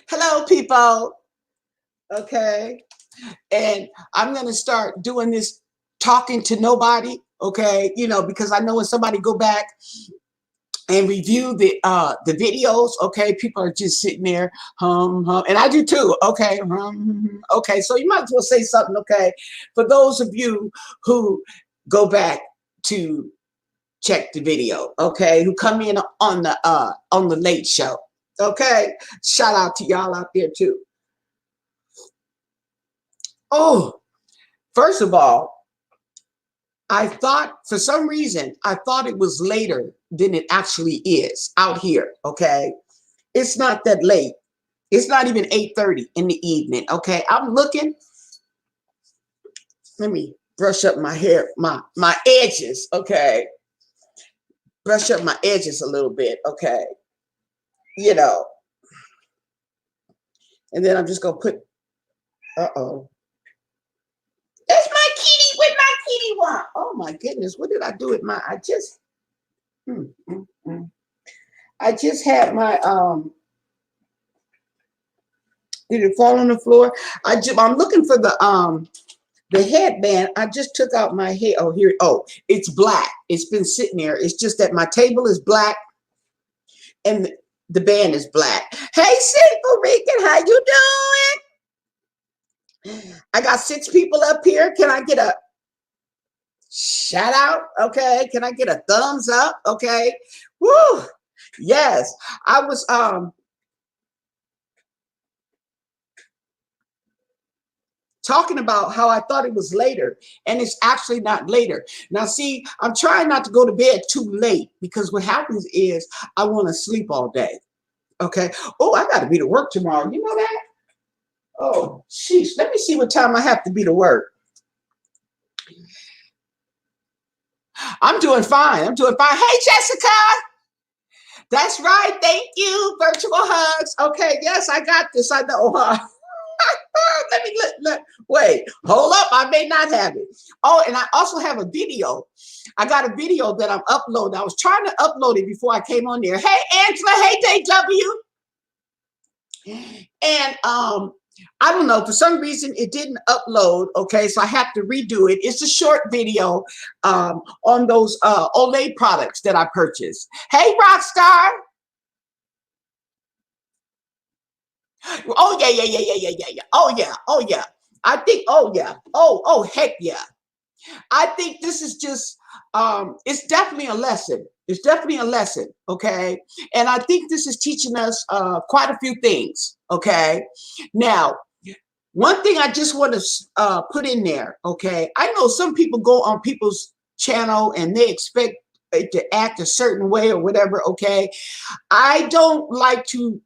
Hello, people. Okay. And I'm going to start doing this talking to nobody. Okay. Because I know when somebody go back and review the videos, okay, people are just sitting there, and I do too. Okay. Okay. So you might as well say something. Okay. For those of you who go back to check the video, okay, who come in on the late show. Okay. Shout out to y'all out there too. Oh, first of all, I thought for some reason I thought it was later than it actually is out here. Okay, it's not that late. It's not even 8:30 in the evening. Okay, I'm looking. Let me brush up my hair, my edges. Okay, brush up my edges a little bit. Okay, you know, and then I'm just gonna put. Uh-oh. That's my kitty. What my kitty want? Oh my goodness! What did I do with my? I just. Mm, mm, mm. I just had my Did it fall on the floor? I'm looking for the headband. I just took out my hair. Oh, here. Oh, it's black. It's been sitting there. It's just that my table is black and the band is black. Hey, Sinful Rican, how you doing? I got 6 people up here. Can I get a shout out? Okay. Can I get a thumbs up? Okay. Woo. Yes. I was talking about how I thought it was later, and it's actually not later. Now, see, I'm trying not to go to bed too late because what happens is I want to sleep all day. Okay. Oh, I got to be to work tomorrow. You know that? Oh, sheesh. Let me see what time I have to be to work. I'm doing fine. I'm doing fine. Hey, Jessica. That's right. Thank you. Virtual hugs. Okay. Yes, I got this. I know. Let me wait. Hold up. I may not have it. Oh, and I also have a video. I got a video that I'm uploading. I was trying to upload it before I came on there. Hey, Angela. Hey, JW. And I don't know. For some reason, it didn't upload. Okay, so I have to redo it. It's a short video on those Olay products that I purchased. Hey, Rockstar. Oh yeah. Oh yeah. Oh yeah. I think. Oh yeah. Oh heck yeah. I think this is just. It's definitely a lesson. It's definitely a lesson. Okay, and I think this is teaching us quite a few things. Okay, now one thing I just want to put in there. Okay, I know some people go on people's channel and they expect it to act a certain way or whatever. Okay, I don't like to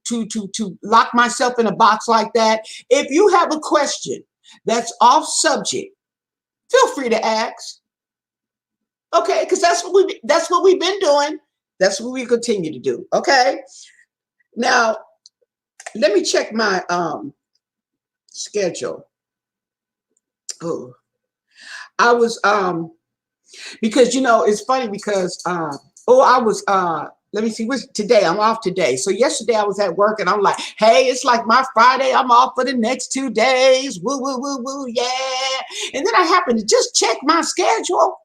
lock myself in a box like that. If you have a question that's off subject, feel free to ask. Okay, because that's what we've been doing. That's what we continue to do. Okay. Now let me check my schedule. Oh, I was because it's funny because I was let me see, what's today? I'm off today. So yesterday I was at work and I'm like, hey, it's like my Friday. I'm off for the next 2 days. Woo, woo, woo, woo, yeah. And then I happened to just check my schedule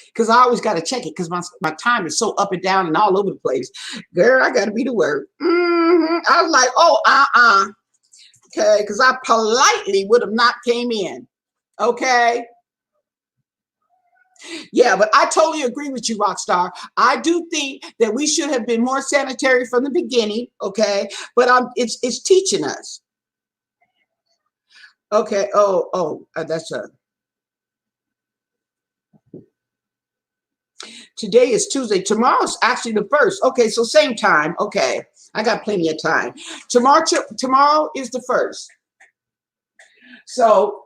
because I always got to check it because my time is so up and down and all over the place. Girl, I got to be to work. I was like, oh, okay, because I politely would have not came in. Okay. Yeah, but I totally agree with you, Rockstar. I do think that we should have been more sanitary from the beginning, okay? But it's teaching us. Okay. That's today is Tuesday. Tomorrow's actually the first. Okay, so same time. Okay, I got plenty of time. Tomorrow is the first. So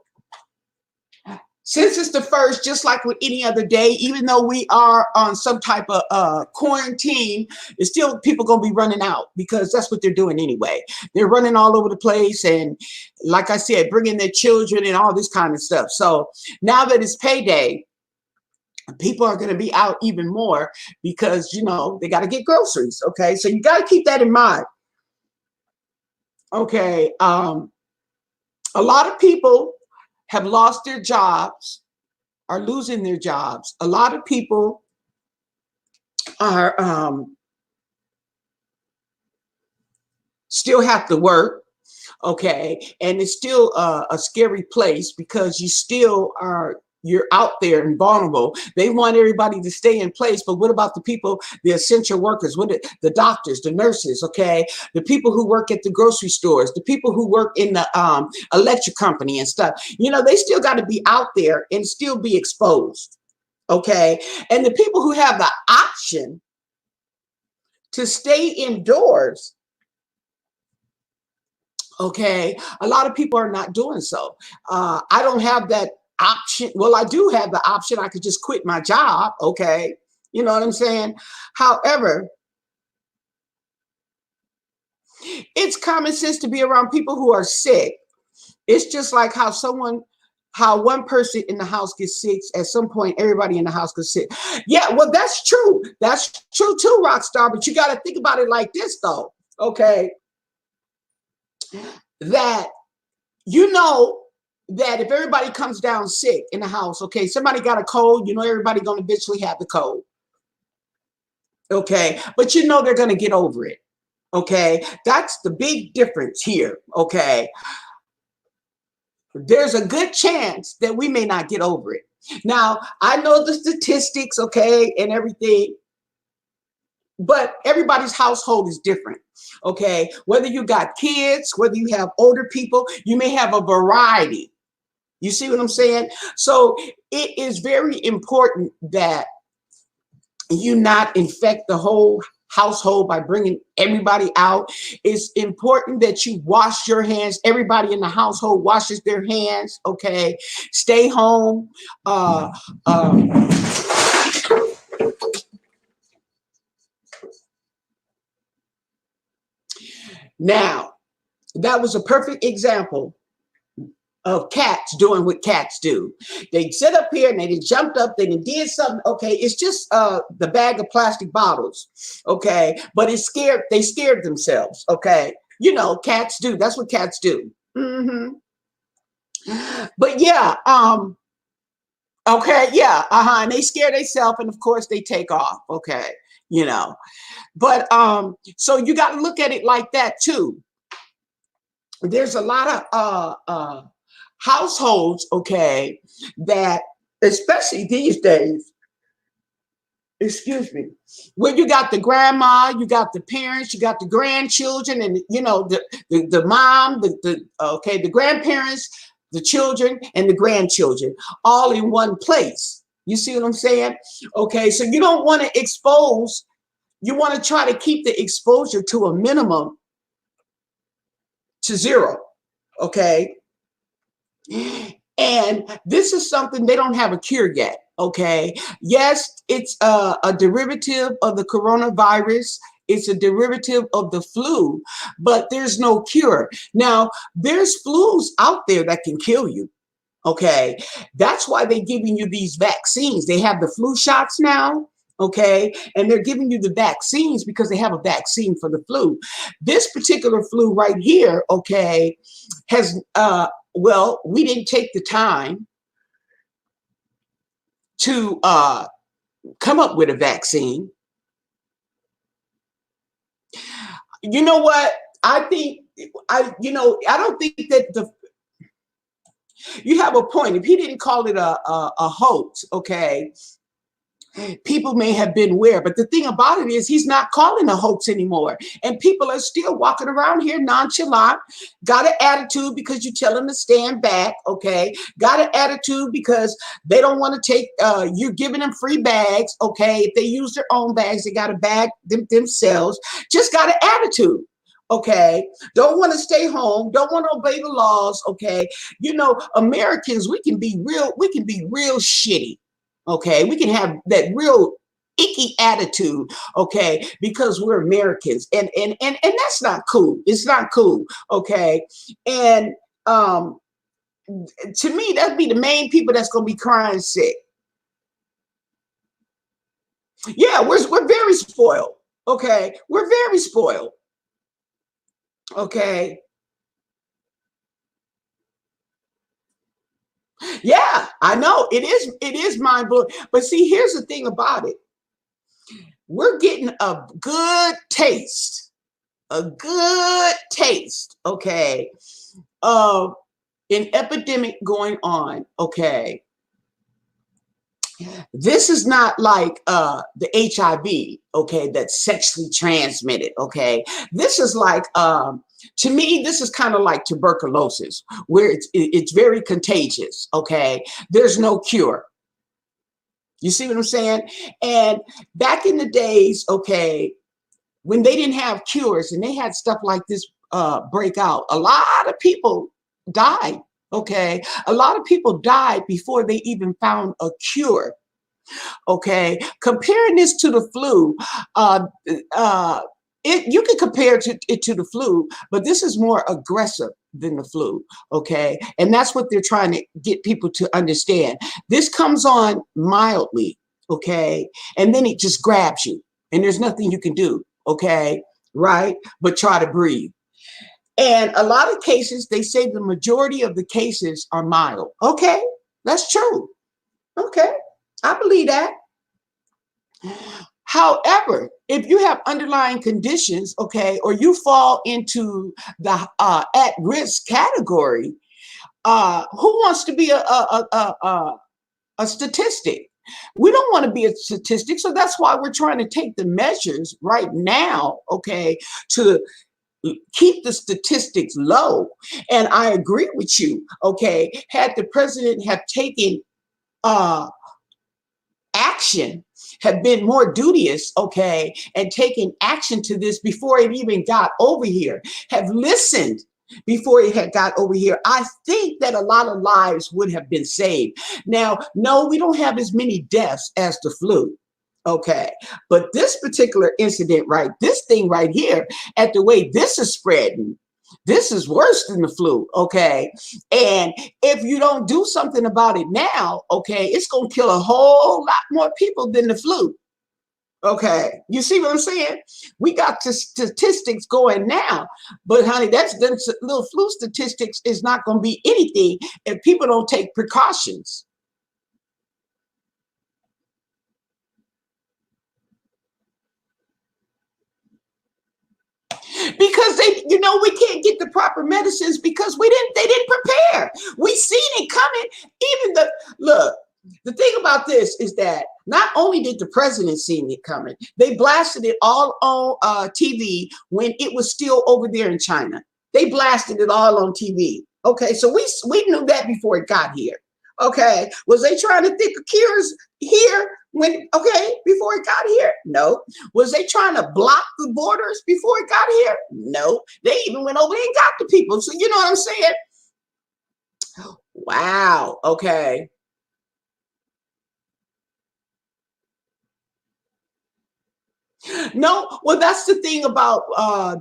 since it's the first, just like with any other day, even though we are on some type of quarantine, it's still people going to be running out because that's what they're doing anyway. They're running all over the place. And like I said, bringing their children and all this kind of stuff. So now that it's payday, people are going to be out even more because, they got to get groceries. Okay. So you got to keep that in mind. Okay. A lot of people have lost their jobs, are losing their jobs. A lot of people are still have to work. Okay, and it's still a scary place because you still are, you're out there and vulnerable. They want everybody to stay in place, but what about the people, the essential workers, the doctors, the nurses, okay, the people who work at the grocery stores, the people who work in the electric company and stuff, you know, they still got to be out there and still be exposed. Okay, and the people who have the option to stay indoors, okay, a lot of people are not doing so. I don't have that option. Well, I do have the option. I could just quit my job. Okay, you know what I'm saying? However, it's common sense to be around people who are sick. It's just like how one person in the house gets sick, at some point everybody in the house gets sick. Yeah, well, that's true. That's true too, Rockstar. But you got to think about it like this, though. Okay, that you know that if everybody comes down sick in the house, okay, somebody got a cold, you know, everybody gonna eventually have the cold. Okay, but you know they're gonna get over it. Okay, that's the big difference here. Okay, there's a good chance that we may not get over it. Now, I know the statistics, okay, and everything, but everybody's household is different. Okay, whether you got kids, whether you have older people, you may have a variety. You see what I'm saying? So it is very important that you not infect the whole household by bringing everybody out. It's important that you wash your hands. Everybody in the household washes their hands. Okay, stay home. Uh, uh, Now, that was a perfect example of cats doing what cats do. They sit up here and they jumped up, they did something. Okay, it's just the bag of plastic bottles. Okay, but they scared themselves. Okay, you know, cats do. That's what cats do. Hmm. But yeah, okay, yeah, and they scare themselves, and of course they take off. Okay, you know, but so you got to look at it like that too. There's a lot of households, okay, that especially these days, excuse me, where you got the grandma, you got the parents, you got the grandchildren, and you know the mom, the grandparents, the children, and the grandchildren, all in one place. You see what I'm saying? Okay, so you don't want to expose. You want to try to keep the exposure to a minimum, to zero. Okay, and this is something they don't have a cure yet. Okay. Yes, it's a derivative of the coronavirus. It's a derivative of the flu, but there's no cure. Now, there's flus out there that can kill you. Okay. That's why they're giving you these vaccines. They have the flu shots now. Okay. And they're giving you the vaccines because they have a vaccine for the flu. This particular flu right here, okay, has, well, we didn't take the time to come up with a vaccine. You know what? I think I don't think that you have a point. If he didn't call it a hoax, okay, people may have been aware. But the thing about it is he's not calling a hoax anymore. And people are still walking around here nonchalant, got an attitude because you tell them to stand back, okay? Got an attitude because they don't want to take, you're giving them free bags, okay? If they use their own bags, they got to bag themselves. Just got an attitude. Okay, don't want to stay home, don't want to obey the laws. Okay, you know, Americans, we can be real shitty. Okay, we can have that real icky attitude, okay, because we're Americans, and that's not cool. It's not cool. Okay, and to me, that'd be the main people that's gonna be crying sick. Yeah, we're very spoiled. Okay, we're very spoiled. Okay, Yeah, I know it is mind blowing. But see, here's the thing about it. We're getting a good taste, okay, of an epidemic going on, okay. This is not like the HIV, okay, that's sexually transmitted, okay. This is like, to me, this is kind of like tuberculosis, where it's very contagious, okay. There's no cure. You see what I'm saying? And back in the days, okay, when they didn't have cures and they had stuff like this break out, a lot of people died. Okay, a lot of people died before they even found a cure. Okay, comparing this to the flu, uh, uh, you can compare it to the flu, but this is more aggressive than the flu. Okay, and that's what they're trying to get people to understand. This comes on mildly, okay, and then it just grabs you, and there's nothing you can do. Okay, right? But try to breathe. And a lot of cases, they say the majority of the cases are mild. Okay, that's true. Okay, I believe that. However, if you have underlying conditions, okay, or you fall into the at-risk category, who wants to be a statistic? We don't want to be a statistic, so that's why we're trying to take the measures right now, okay, to keep the statistics low. And I agree with you, okay. Had the president have taken uh, action, have been more duteous, okay, and taken action to this before it even got over here, have listened before it had got over here, I think that a lot of lives would have been saved. Now, no, we don't have as many deaths as the flu. Okay, but this particular incident, right, this thing right here, at the way this is spreading, this is worse than the flu, okay? And if you don't do something about it now, okay, it's going to kill a whole lot more people than the flu. Okay, you see what I'm saying? We got the statistics going now, but honey, that's the little flu statistics is not going to be anything if people don't take precautions. Because we can't get the proper medicines because they didn't prepare. We seen it coming. Even the thing about this is that not only did the president see it coming, they blasted it all on TV when it was still over there in China. They blasted it all on TV. Okay, so we knew that before it got here. Okay, was they trying to think of cures here before it got here? No. Was they trying to block the borders before it got here? No. They even went over there and got the people. So you know what I'm saying? Wow. Okay. No, well, that's the thing about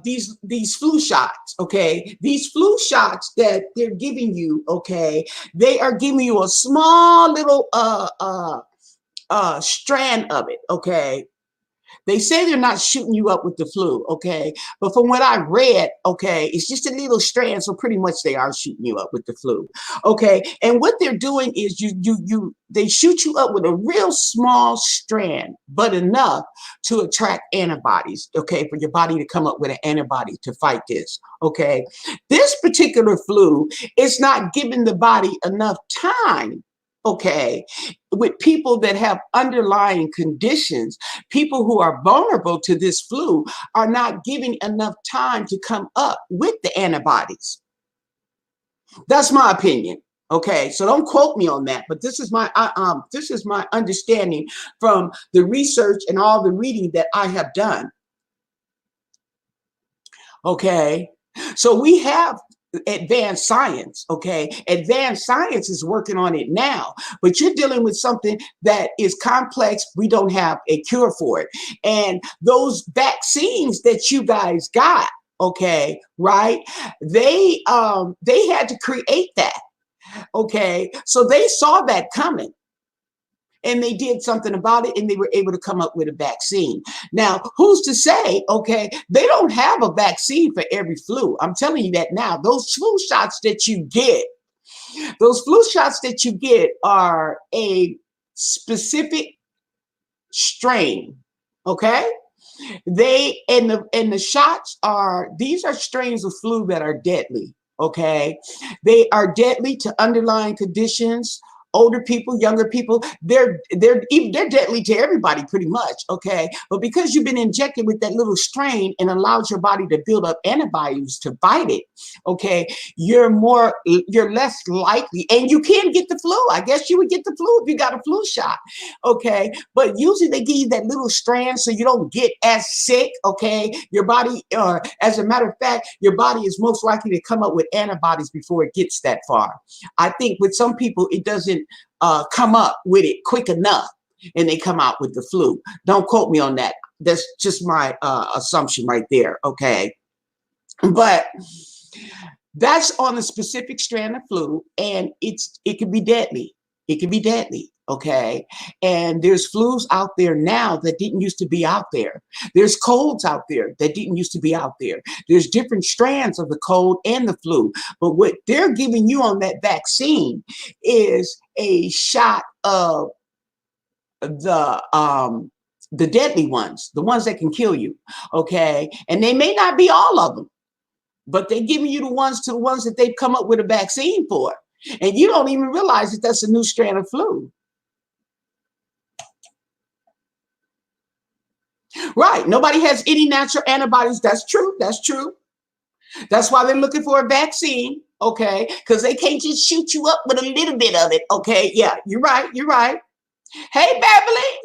these flu shots. Okay, these flu shots that they're giving you. Okay, they are giving you a small little strand of it. Okay, they say they're not shooting you up with the flu, okay? But from what I read, okay, it's just a little strand, so pretty much they are shooting you up with the flu, okay? And what they're doing is they shoot you up with a real small strand, but enough to attract antibodies, okay, for your body to come up with an antibody to fight this, okay? This particular flu is not giving the body enough time, okay, with people that have underlying conditions, people who are vulnerable to this flu are not giving enough time to come up with the antibodies. That's my opinion. Okay, so don't quote me on that, but this is my understanding from the research and all the reading that I have done. Okay, so we have advanced science. Okay, advanced science is working on it now, but you're dealing with something that is complex. We don't have a cure for it, and those vaccines that you guys got, okay, right, they had to create that. Okay, so they saw that coming and they did something about it and they were able to come up with a vaccine. Now, who's to say, okay, they don't have a vaccine for every flu. I'm telling you that now. Those flu shots that you get, Those flu shots that you get are a specific strain, okay? The shots are, these are strains of flu that are deadly, okay? They are deadly to underlying conditions, older people, younger people. They're deadly to everybody pretty much, okay? But because you've been injected with that little strain and allows your body to build up antibodies to fight it, okay, you're less likely, and you can get the flu. I guess you would get the flu if you got a flu shot, okay? But usually they give you that little strand so you don't get as sick, okay? Your body, as a matter of fact, your body is most likely to come up with antibodies before it gets that far. I think with some people, it doesn't come up with it quick enough and they come out with the flu. Don't quote me on that. That's just my assumption right there, okay? But that's on a specific strand of flu, and it can be deadly. It can be deadly, okay? And there's flus out there now that didn't used to be out there. There's colds out there that didn't used to be out there. There's different strands of the cold and the flu. But what they're giving you on that vaccine is a shot of the deadly ones, the ones that can kill you, okay? And they may not be all of them, but they're giving you the ones that they've come up with a vaccine for. And you don't even realize that that's a new strand of flu. Right. Nobody has any natural antibodies. That's true. That's true. That's why they're looking for a vaccine, okay? Because they can't just shoot you up with a little bit of it, okay? Yeah, you're right. You're right. Hey, Beverly.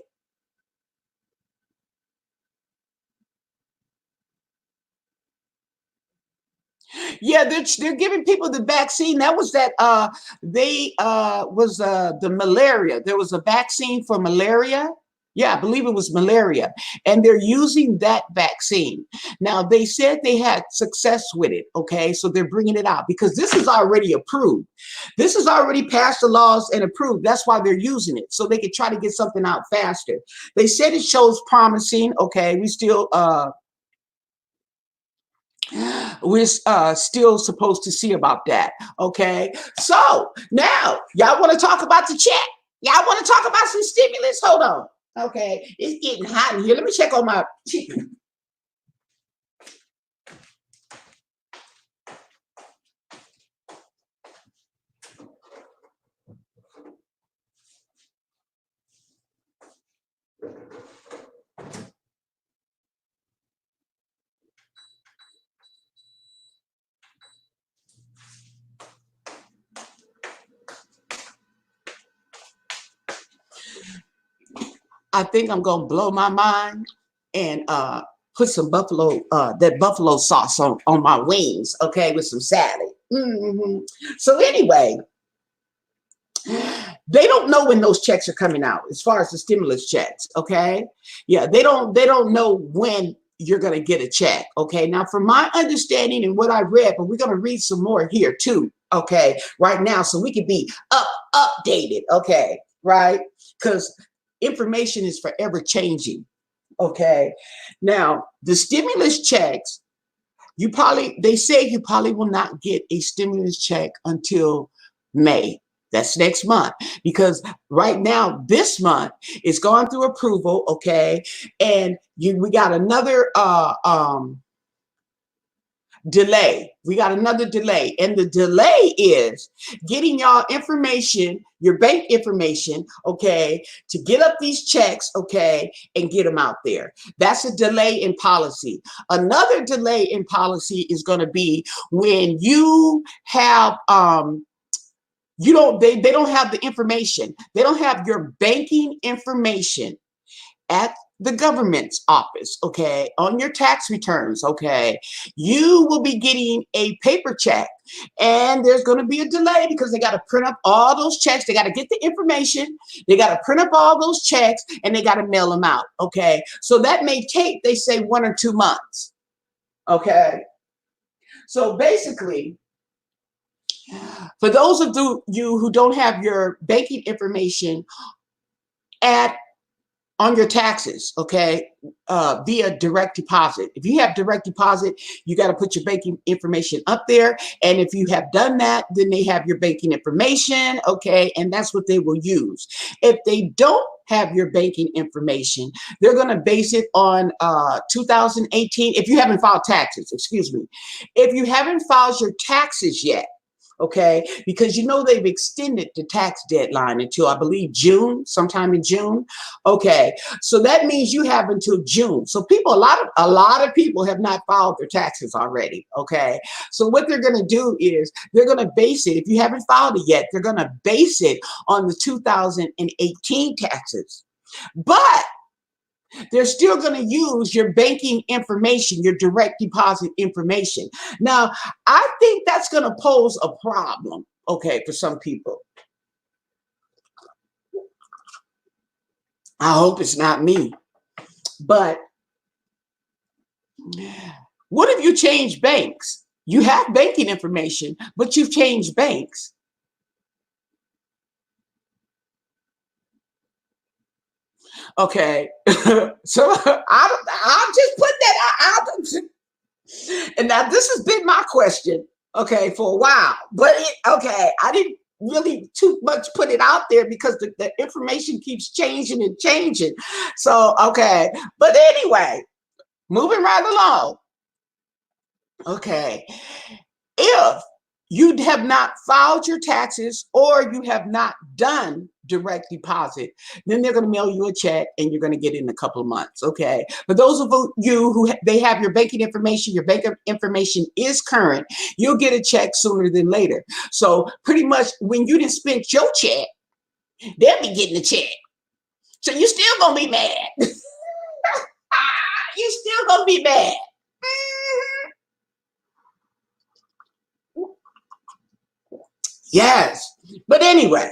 Yeah, they're giving people the vaccine. That was that they was the malaria. There was a vaccine for malaria. Yeah, I believe it was malaria. And they're using that vaccine. Now, they said they had success with it, okay? So they're bringing it out because this is already approved. This is already passed the laws and approved. That's why they're using it, so they can try to get something out faster. They said it shows promising, okay? We're still supposed to see about that, okay? So now, y'all want to talk about the check? Y'all want to talk about some stimulus? Hold on. Okay, it's getting hot in here. Let me check on my chicken. I think I'm gonna blow my mind and put some that buffalo sauce on my wings, okay, with some salad. So anyway, they don't know when those checks are coming out as far as the stimulus checks, okay? Yeah, they don't know when you're going to get a check, okay? Now, from my understanding and what I read, but we're going to read some more here too, okay, right now, so we can be updated, okay, right? Because information is forever changing, okay? Now, the stimulus checks, they say you probably will not get a stimulus check until May. That's next month, because right now, this month, it's gone through approval, okay? And we got another delay. We got another delay. And the delay is getting y'all information, your bank information, okay, to get up these checks, okay, and get them out there. That's a delay in policy. Another delay in policy is going to be when you have they don't have the information. They don't have your banking information at the government's office, okay, on your tax returns, okay. You will be getting a paper check, and there's going to be a delay because they got to print up all those checks. They got to get the information. They got to print up all those checks, and they got to mail them out, okay. So that may take, they say, 1 or 2 months, okay. So basically, for those of you who don't have your banking information on your taxes, okay, via direct deposit. If you have direct deposit, you got to put your banking information up there. And if you have done that, then they have your banking information, okay, and that's what they will use. If they don't have your banking information, they're going to base it on 2018. If you haven't filed taxes, excuse me, if you haven't filed your taxes yet, okay, because you know they've extended the tax deadline until I believe June, sometime in June. Okay, so that means you have until June. So people, a lot of people have not filed their taxes already. Okay, so what they're going to do is they're going to base it. If you haven't filed it yet, they're going to base it on the 2018 taxes, but they're still going to use your banking information, your direct deposit information. Now, I think that's going to pose a problem, okay, for some people. I hope it's not me. But what if you change banks? You have banking information, but you've changed banks. Okay, so I'll just put that out. And now this has been my question, okay, for a while. But okay, I didn't really too much put it out there because the information keeps changing and changing. So okay, but anyway, moving right along. Okay, if you have not filed your taxes or you have not done direct deposit, then they're going to mail you a check and you're going to get it in a couple of months. Okay. For those of you who they have your banking information, your bank information is current, you'll get a check sooner than later. So pretty much when you didn't spend your check, they'll be getting the check. So you still going to be mad. You still going to be mad. Yes. But anyway.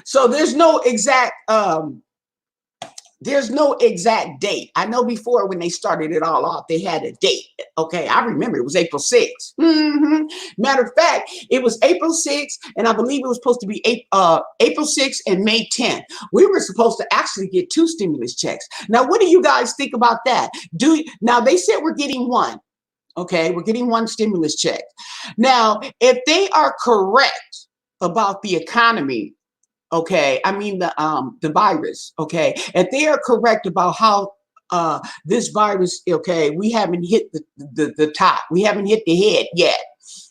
So there's no exact date. I know before when they started it all off, they had a date. Okay, I remember it was April 6th. Matter of fact, it was April 6th, and I believe it was supposed to be April 6th and May 10th. We were supposed to actually get 2 stimulus checks. Now, what do you guys think about that? Now they said we're getting one. Okay, we're getting 1 stimulus check. Now, if they are correct about the economy, okay, I mean the virus, okay, if they are correct about how this virus, okay, we haven't hit the top, we haven't hit the head yet,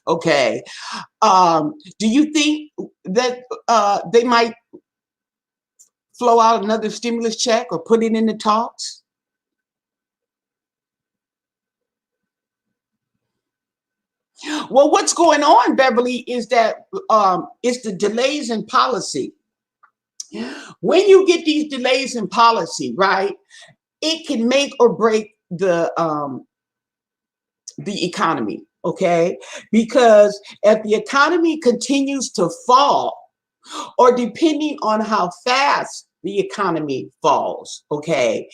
okay, do you think that they might flow out another stimulus check or put it in the talks? Well, what's going on, Beverly, is that it's the delays in policy. When you get these delays in policy, right, it can make or break the economy, okay? Because if the economy continues to fall, or depending on how fast the economy falls, okay,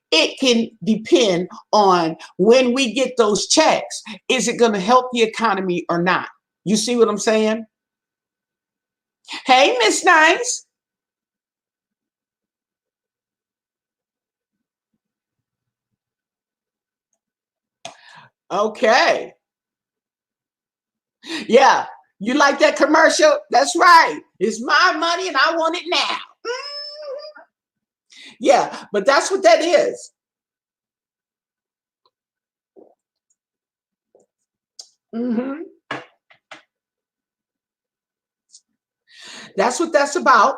it can depend on when we get those checks. Is it going to help the economy or not? You see what I'm saying? Hey, Miss Nice. Okay. Yeah. You like that commercial? That's right. It's my money and I want it now. Yeah, but that's what that is. That's what that's about.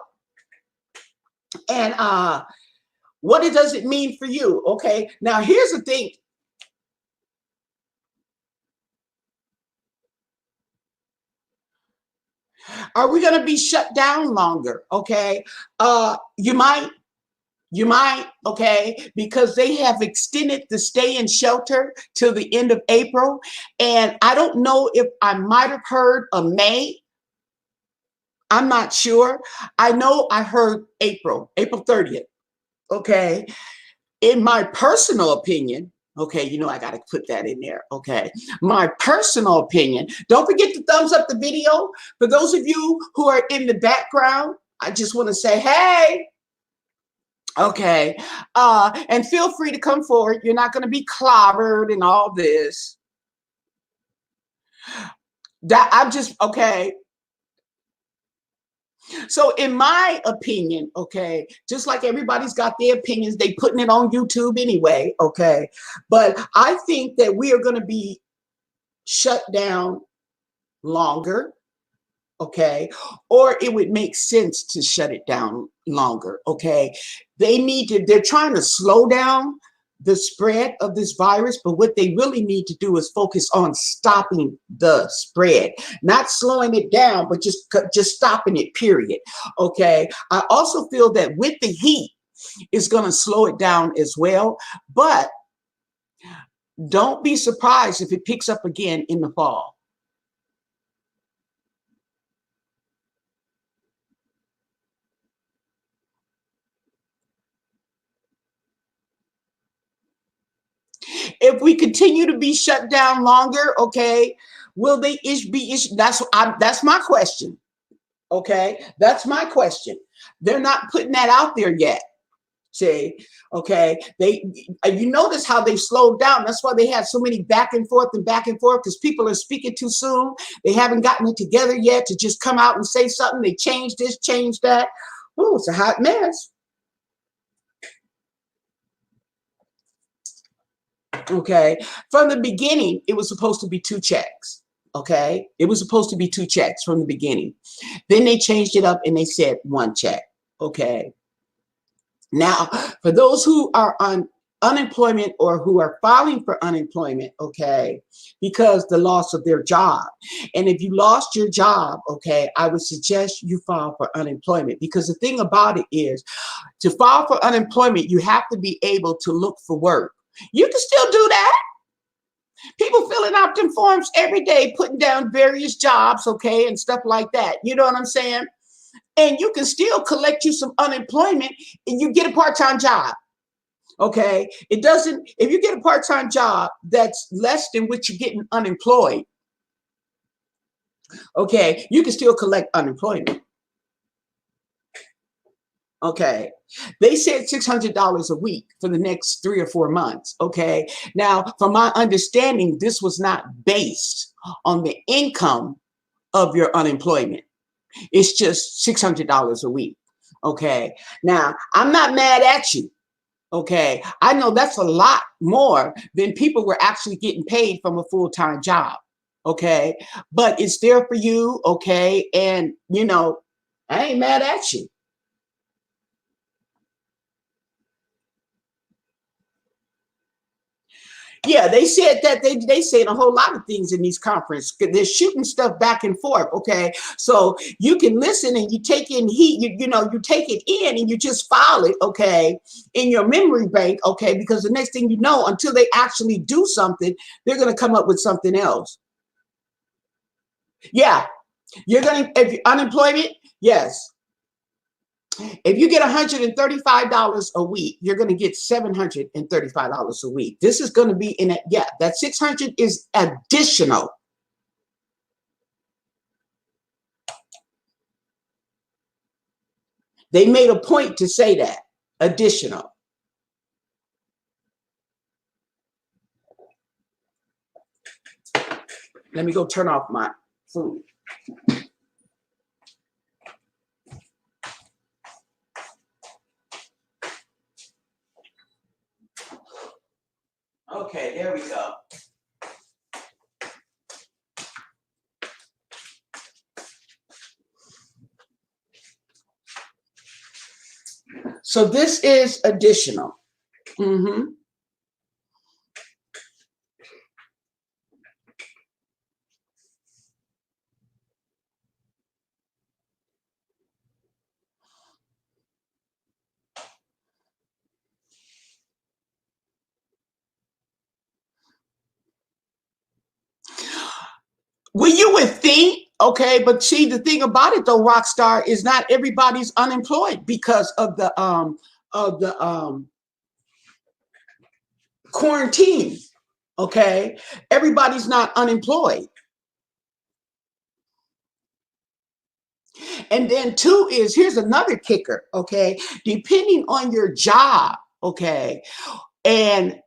And what does it mean for you? Okay. Now here's the thing. Are we going to be shut down longer? Okay. You might, okay, because they have extended the stay in shelter till the end of April. And I don't know if I might have heard of May. I'm not sure. I know I heard April 30th. Okay. In my personal opinion, Okay, you know I got to put that in there. Okay, my personal opinion. Don't forget to thumbs up the video. For those of you who are in the background, I just want to say, hey, okay, and feel free to come forward. You're not going to be clobbered and all this. That I'm just okay. So in my opinion, okay, just like everybody's got their opinions, they putting it on YouTube anyway, okay. But I think that we are going to be shut down longer, okay, or it would make sense to shut it down longer, okay. They're trying to slow down the spread of this virus, but what they really need to do is focus on stopping the spread, not slowing it down, but just stopping it, period. Okay, I also feel that with the heat it's going to slow it down as well, but don't be surprised if it picks up again in the fall. If we continue to be shut down longer, okay, will they be issued? That's my question. Okay, that's my question. They're not putting that out there yet. See, okay, you notice how they slowed down. That's why they had so many back and forth because people are speaking too soon. They haven't gotten it together yet to just come out and say something. They changed this, changed that. Oh, it's a hot mess. Okay, from the beginning, it was supposed to be 2 checks. Okay, it was supposed to be 2 checks from the beginning. Then they changed it up and they said 1 check. Okay, now for those who are on unemployment or who are filing for unemployment, okay, because the loss of their job, and if you lost your job, okay, I would suggest you file for unemployment, because the thing about it is, to file for unemployment, you have to be able to look for work. You can still do that. People filling out them forms every day, putting down various jobs, okay, and stuff like that. You know what I'm saying? And you can still collect you some unemployment and you get a part-time job. Okay. It doesn't, if you get a part-time job that's less than what you're getting unemployed, okay, you can still collect unemployment. Okay, they said $600 a week for the next 3 or 4 months. Okay, now from my understanding, this was not based on the income of your unemployment. It's just $600 a week. Okay, now I'm not mad at you. Okay, I know that's a lot more than people were actually getting paid from a full-time job. Okay, but it's there for you. Okay, and you know, I ain't mad at you. Yeah, they said that they said a whole lot of things in these conferences. They're shooting stuff back and forth. Okay, so you can listen and you take in heat. You know, you take it in and you just file it. Okay, in your memory bank. Okay, because the next thing you know, until they actually do something, they're going to come up with something else. Yeah, you're going to, if unemployment, yes. If you get $135 a week, you're going to get $735 a week. This is going to be in it. Yeah, that 600 is additional. They made a point to say that additional. Let me go turn off my food. Okay, there we go. So this is additional. Mm-hmm. Well, you would think, okay, but see, the thing about it though, Rockstar, is not everybody's unemployed because of the quarantine. Okay. Everybody's not unemployed. And then two is here's another kicker. Okay. Depending on your job. Okay. And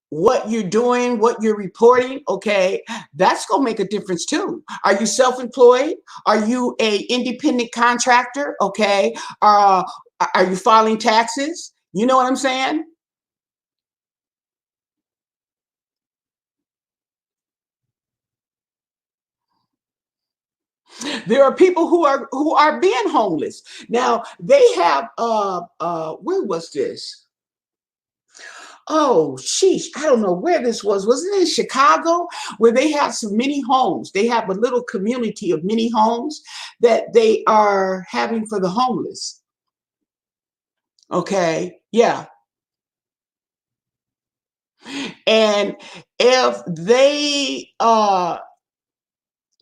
what you're doing, what you're reporting, okay, that's going to make a difference too. Are you self-employed? Are you a independent contractor? Okay. Uh, are you filing taxes? You know what I'm saying? There are people who are being homeless. Now they have where was this? Oh, sheesh, I don't know where this was. Was it in Chicago where they have some mini homes? They have a little community of mini homes that they are having for the homeless. Okay. Yeah. And if they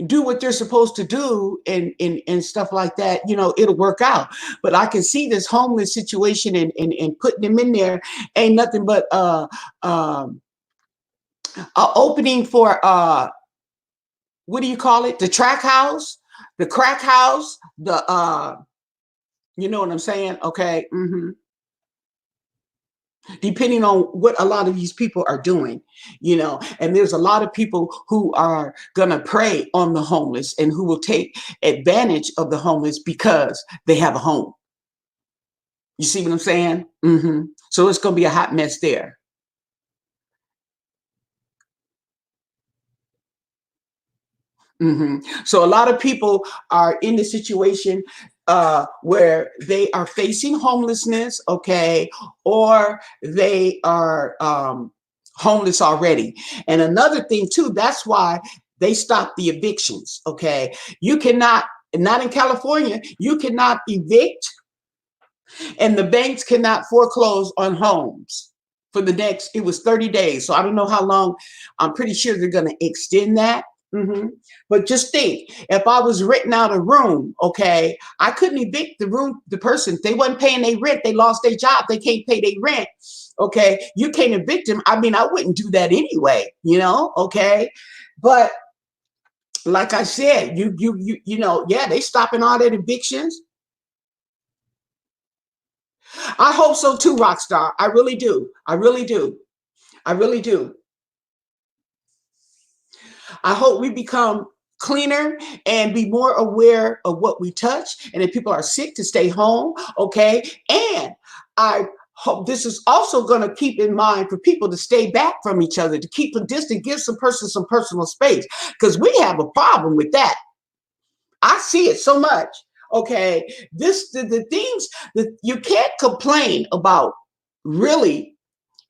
do what they're supposed to do and stuff like that, it'll work out. But I can see this homeless situation and putting them in there ain't nothing but a opening for what do you call it? The track house, the crack house, the you know what I'm saying? Okay. Depending on what a lot of these people are doing, and there's a lot of people who are going to prey on the homeless and who will take advantage of the homeless because they have a home. You see what I'm saying? So it's going to be a hot mess there. So a lot of people are in the situation where they are facing homelessness, okay, or they are homeless already. And another thing too, that's why they stopped the evictions. Okay, you cannot, not in California, you cannot evict, and the banks cannot foreclose on homes for the next. It was 30 days, so I don't know how long. I'm pretty sure they're going to extend that. But just think, if I was renting out a room, okay, I couldn't evict the person. They wasn't paying their rent. They lost their job. They can't pay their rent. Okay, you can't evict them. I mean, I wouldn't do that anyway. Okay, but like I said, yeah, they stopping all that evictions. I hope so too, Rockstar. I really do. I really do. I really do. I hope we become cleaner and be more aware of what we touch. And if people are sick, to stay home. Okay. And I hope this is also going to keep in mind for people to stay back from each other, to keep a distance, give some person some personal space, because we have a problem with that. I see it so much. Okay. The things that you can't complain about, really.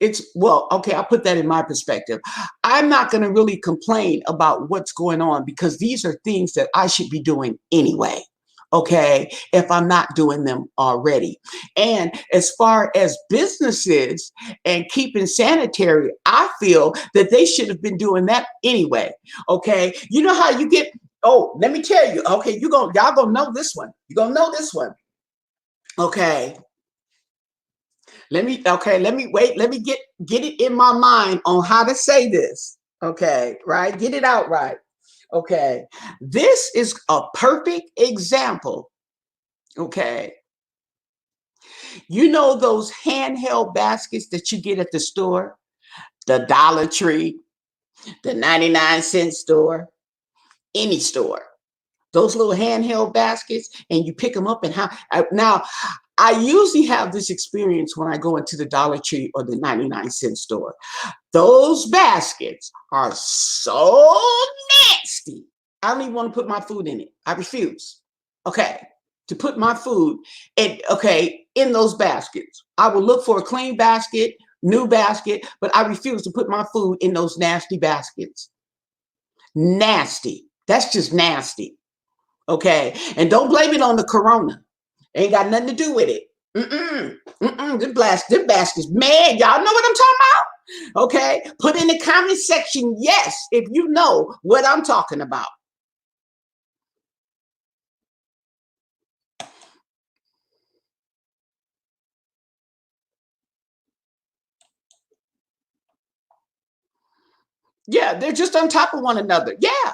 It's, well, okay, I'll put that in my perspective. I'm not going to really complain about what's going on because these are things that I should be doing anyway. Okay, if I'm not doing them already. And as far as businesses and keeping sanitary, I feel that they should have been doing that anyway. Okay, you know how you get, oh, let me tell you, okay, y'all gonna know this one. You're gonna know this one. Okay, let me get it in my mind on how to say this. Okay, right? Get it out right. Okay. This is a perfect example. Okay. You know those handheld baskets that you get at the store, the Dollar Tree, the 99-cent store, any store. Those little handheld baskets, and you pick them up and how now I usually have this experience when I go into the Dollar Tree or the 99-cent store. Those baskets are so nasty. I don't even want to put my food in it. I refuse. Okay. To put my food in those baskets. I will look for a clean basket, new basket, but I refuse to put my food in those nasty baskets. Nasty. That's just nasty. Okay. And don't blame it on the corona. Ain't got nothing to do with it. Them baskets, man, y'all know what I'm talking about? Okay. Put in the comment section, yes, if you know what I'm talking about. Yeah, they're just on top of one another. Yeah.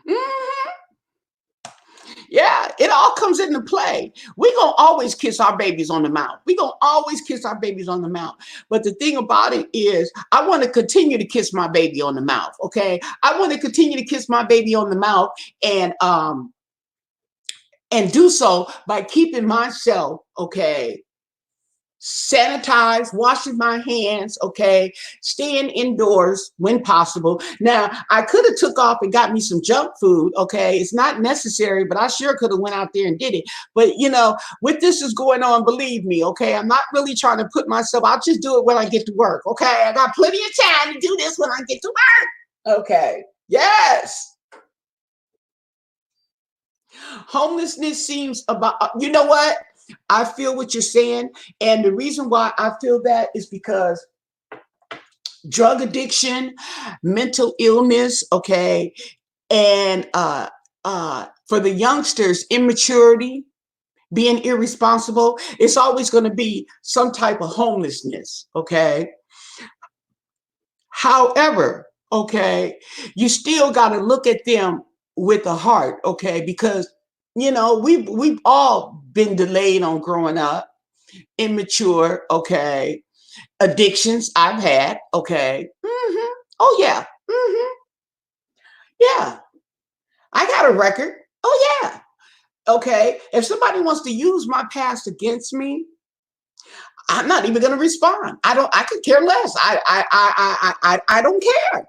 Mhm. Yeah, it all comes into play. We're gonna always kiss our babies on the mouth. We're gonna always kiss our babies on the mouth. But the thing about it is, I want to continue to kiss my baby on the mouth. Okay. I want to continue to kiss my baby on the mouth and and do so by keeping myself, okay, sanitize, washing my hands, okay, staying indoors when possible. Now, I could have took off and got me some junk food, okay? It's not necessary, but I sure could have went out there and did it. But with this is going on, believe me, okay? I'm not really trying to put myself, I'll just do it when I get to work, okay? I got plenty of time to do this when I get to work. Okay. Yes. Homelessness seems about, you know what? I feel what you're saying. And the reason why I feel that is because drug addiction, mental illness, okay, and for the youngsters, immaturity, being irresponsible, it's always going to be some type of homelessness, okay? However, okay, you still got to look at them with a heart, okay? Because we've all been delayed on growing up, immature, okay, addictions I've had, okay. Oh yeah, yeah. I got a record. Oh yeah, okay. If somebody wants to use my past against me, I'm not even going to respond. I don't. I could care less. I don't care.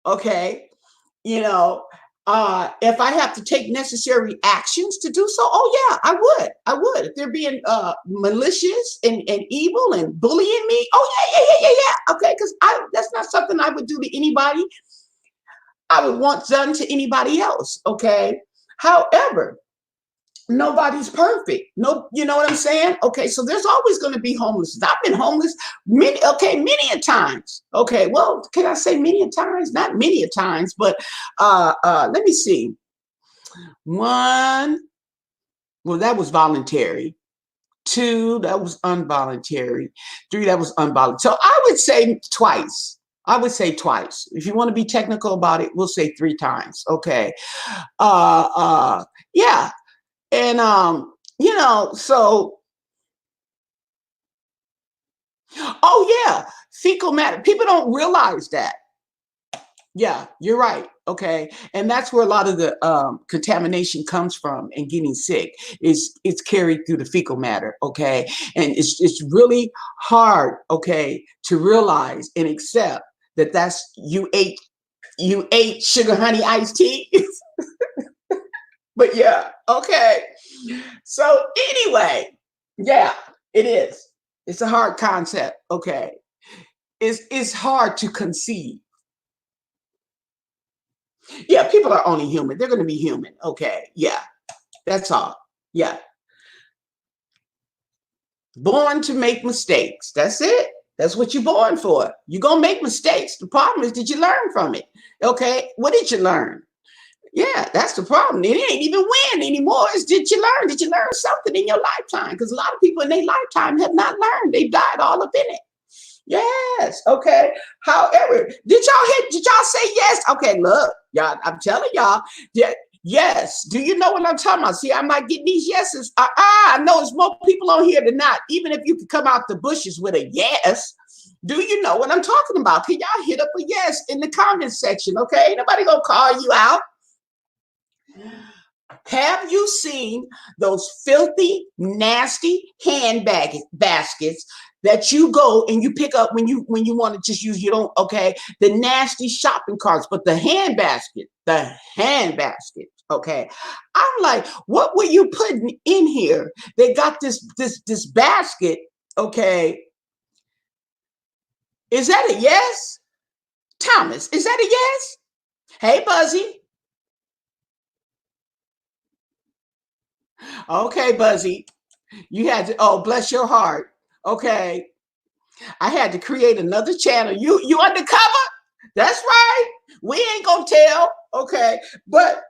Okay. you know if I have to take necessary actions to do so, oh yeah, I would if they're being malicious and evil and bullying me. Oh yeah, okay, because I that's not something I would do to anybody. I would want done to anybody else. Okay. However, nobody's perfect. No, you know what I'm saying? Okay, so there's always going to be homeless. I've been homeless many a times. Okay, well, can I say many a times? Not many a times, but let me see. One, well, that was voluntary. Two, that was involuntary. Three, that was involuntary. So I would say twice. I would say twice. If you want to be technical about it, we'll say three times. Okay. Uh yeah. And so oh yeah, fecal matter. People don't realize that. Yeah, you're right. Okay, and that's where a lot of the contamination comes from, and getting sick is it's carried through the fecal matter. Okay, and it's really hard. Okay, to realize and accept that that's you ate sugar honey iced tea. But yeah, okay. So anyway, yeah, it is. It's a hard concept. Okay, it's hard to conceive. Yeah, people are only human. They're going to be human. Okay. Yeah. That's all. Yeah. Born to make mistakes. That's it. That's what you're born for. You're going to make mistakes. The problem is, did you learn from it? Okay. What did you learn? Yeah, that's the problem. It ain't even win anymore. It's did you learn? Did you learn something in your lifetime? Because a lot of people in their lifetime have not learned. They've died all up in it. Yes. Okay. However, did y'all say yes? Okay, look, y'all, I'm telling y'all, yeah, yes. Do you know what I'm talking about? See, I'm not getting these yeses. I know it's more people on here than not. Even if you could come out the bushes with a yes, do you know what I'm talking about? Can y'all hit up a yes in the comment section? Okay. Ain't nobody gonna call you out. Have you seen those filthy, nasty handbag baskets that you go and you pick up when you want to just use you don't okay the nasty shopping carts, but the hand basket, okay. I'm like, what were you putting in here? They got this basket, okay. Is that a yes, Thomas? Is that a yes? Hey, Buzzy. Okay, Buzzy. You had to, oh, bless your heart. Okay. I had to create another channel. You undercover? That's right. We ain't gonna tell. Okay. But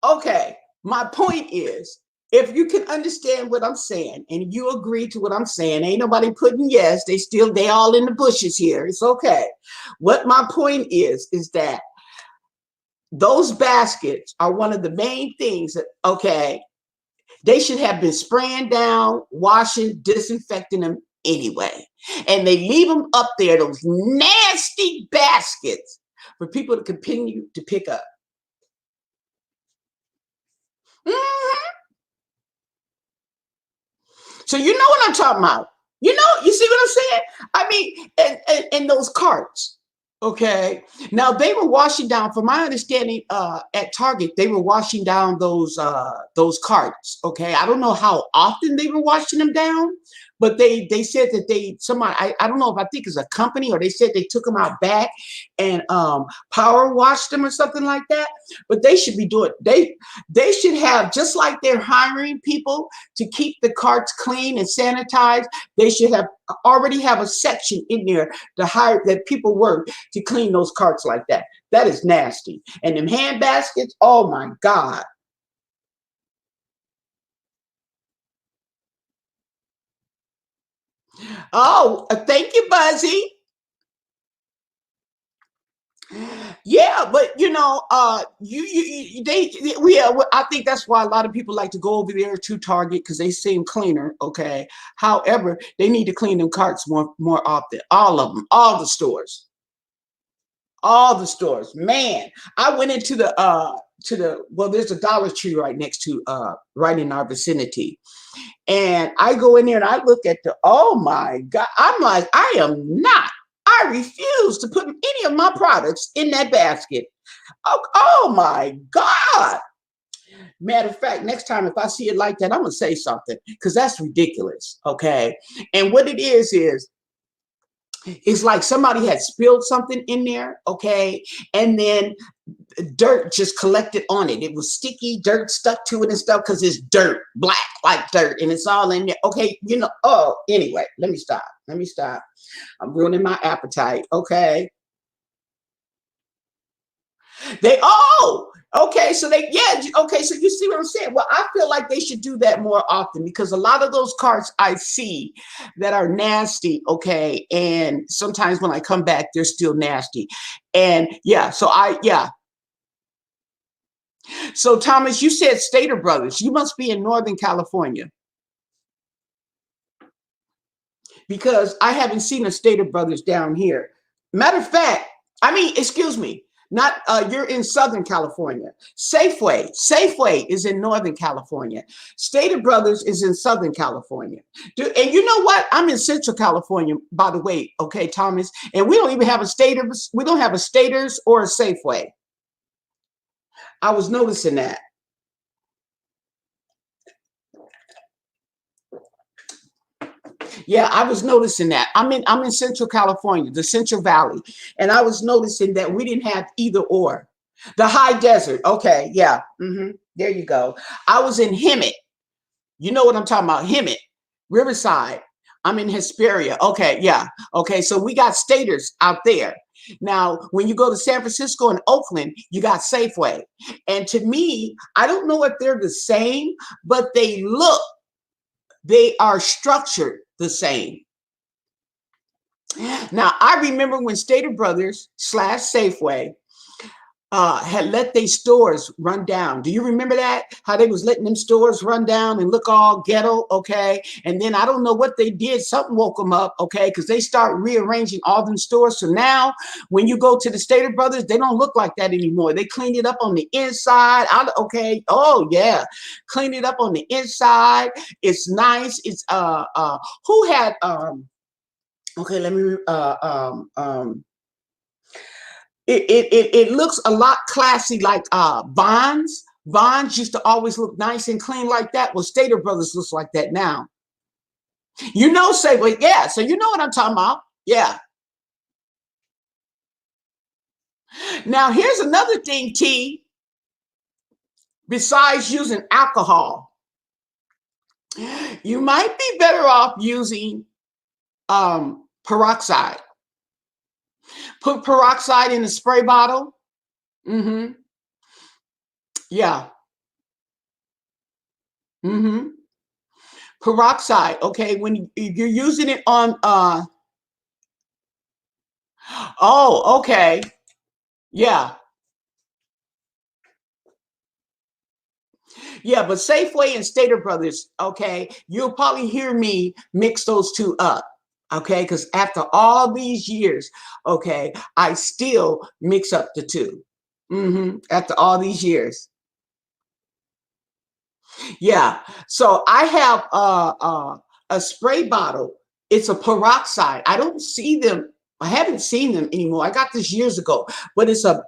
okay. My point is, if you can understand what I'm saying and you agree to what I'm saying, ain't nobody putting yes. They all in the bushes here. It's okay. What my point is that those baskets are one of the main things that, okay, they should have been spraying down, washing, disinfecting them anyway. And they leave them up there, those nasty baskets, for people to continue to pick up. Mhm. So you know what I'm talking about. You see what I'm saying? I mean, and those carts. Okay. Now they were washing down, from my understanding, at Target, they were washing down those carts. Okay. I don't know how often they were washing them down, but they said that I don't know if I think it's a company, or they said they took them out back and power washed them or something like that. But they should be doing they should have, just like they're hiring people to keep the carts clean and sanitized, they should have already have a section in there to hire that people work to clean those carts like that. That is nasty. And them hand baskets, oh my God. Oh, thank you, Buzzy. Yeah, but I think that's why a lot of people like to go over there to Target, because they seem cleaner. Okay. However, they need to clean them carts more often. All of them, all the stores. All the stores. Man, I went into well, there's a Dollar Tree right next to right in our vicinity. And I go in there and I look at oh my God. I'm like, I refuse to put any of my products in that basket. Oh my God. Matter of fact, next time if I see it like that, I'm gonna say something, because that's ridiculous. Okay. And what it is it's like somebody had spilled something in there, okay, and then dirt just collected on it. It was sticky, dirt stuck to it and stuff, because it's dirt, black like dirt, and it's all in there. Okay, oh, anyway, let me stop. Let me stop. I'm ruining my appetite. Okay. Okay, so okay, so you see what I'm saying? Well, I feel like they should do that more often, because a lot of those carts I see that are nasty, okay, and sometimes when I come back, they're still nasty. And yeah, yeah. So Thomas, you said Stater Brothers. You must be in Northern California, because I haven't seen a Stater Brothers down here. Matter of fact, excuse me, not you're in Southern California. Safeway is in Northern California. Stater Brothers is in Southern California. And you know what? I'm in Central California, by the way. Okay, Thomas, and we don't even have a Staters. We don't have a Staters or a Safeway. I was noticing that. Yeah, I was noticing that. I'm in Central California, the Central Valley, and I was noticing that we didn't have either or. The high desert. Okay, yeah. There you go. I was in Hemet. You know what I'm talking about? Hemet, Riverside. I'm in Hesperia. Okay, yeah. Okay, so we got staters out there. Now, when you go to San Francisco and Oakland, you got Safeway. And to me, I don't know if they're the same, but they are structured the same. Now, I remember when Stater Brothers / Safeway had let their stores run down. Do you remember that? How they was letting them stores run down and look all ghetto, okay? And then I don't know what they did. Something woke them up, okay? Because they start rearranging all them stores. So now when you go to the Stater Brothers, they don't look like that anymore. They cleaned it up on the inside. Okay. Oh yeah. Clean it up on the inside. It's nice. It's who had okay, let me it looks a lot classy, like Vons. Vons used to always look nice and clean like that. Well, Stater Brothers looks like that now. Safeway, yeah. So you know what I'm talking about. Yeah. Now here's another thing, T. Besides using alcohol, you might be better off using peroxide. Put peroxide in a spray bottle. Yeah. Mm-hmm. Peroxide. Okay. When you're using it on, oh, okay. Yeah. Yeah. But Safeway and Stater Brothers, okay, you'll probably hear me mix those two up. Okay. Because after all these years, okay, I still mix up the two. After all these years. Yeah. So I have a spray bottle. It's a peroxide. I don't see them. I haven't seen them anymore. I got this years ago, but it's a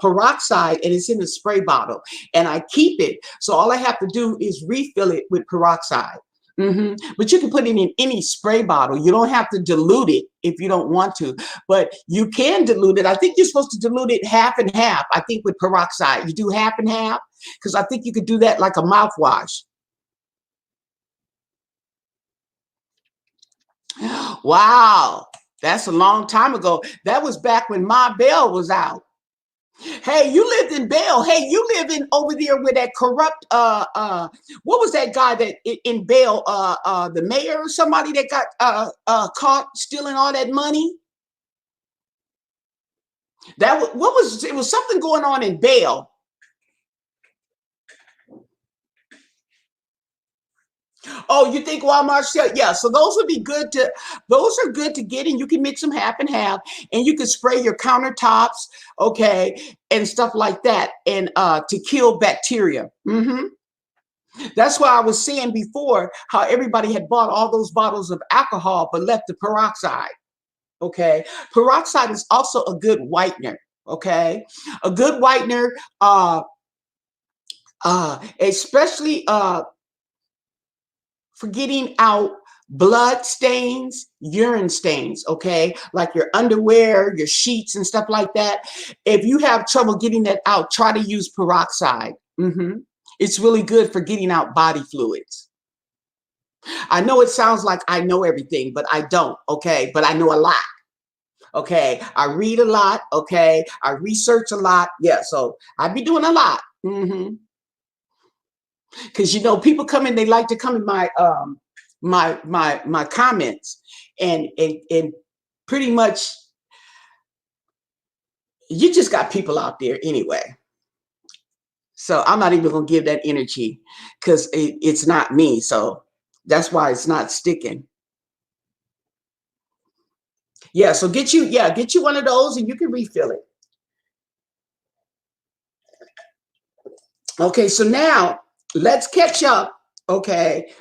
peroxide and it's in a spray bottle. And I keep it. So all I have to do is refill it with peroxide. But you can put it in any spray bottle. You don't have to dilute it if you don't want to, but you can dilute it. I think you're supposed to dilute it half and half. I think with peroxide, you do half and half because I think you could do that like a mouthwash. Wow, that's a long time ago. That was back when Ma Bell was out. Hey, you lived in Bell. Hey, you live in over there with that corrupt what was that guy that in Bell the mayor or somebody that got caught stealing all that money? What was it was something going on in Bell. Oh, you think Walmart sell? Yeah, so those would be good to. Those are good to get, and you can mix them half and half, and you can spray your countertops, okay, and stuff like that, and to kill bacteria. That's why I was saying before how everybody had bought all those bottles of alcohol but left the peroxide. Okay, peroxide is also a good whitener. Okay, a good whitener, especially for getting out blood stains, urine stains, okay? Like your underwear, your sheets, and stuff like that. If you have trouble getting that out, try to use peroxide. It's really good for getting out body fluids. I know it sounds like I know everything, but I don't, okay? But I know a lot. Okay, I read a lot. Okay, I research a lot. Yeah, so I be doing a lot. Because people come in, they like to come in my comments, and pretty much you just got people out there anyway. So I'm not even gonna give that energy because it's not me. So that's why it's not sticking. Yeah, so get you one of those and you can refill it. Okay, so now let's catch up. Okay,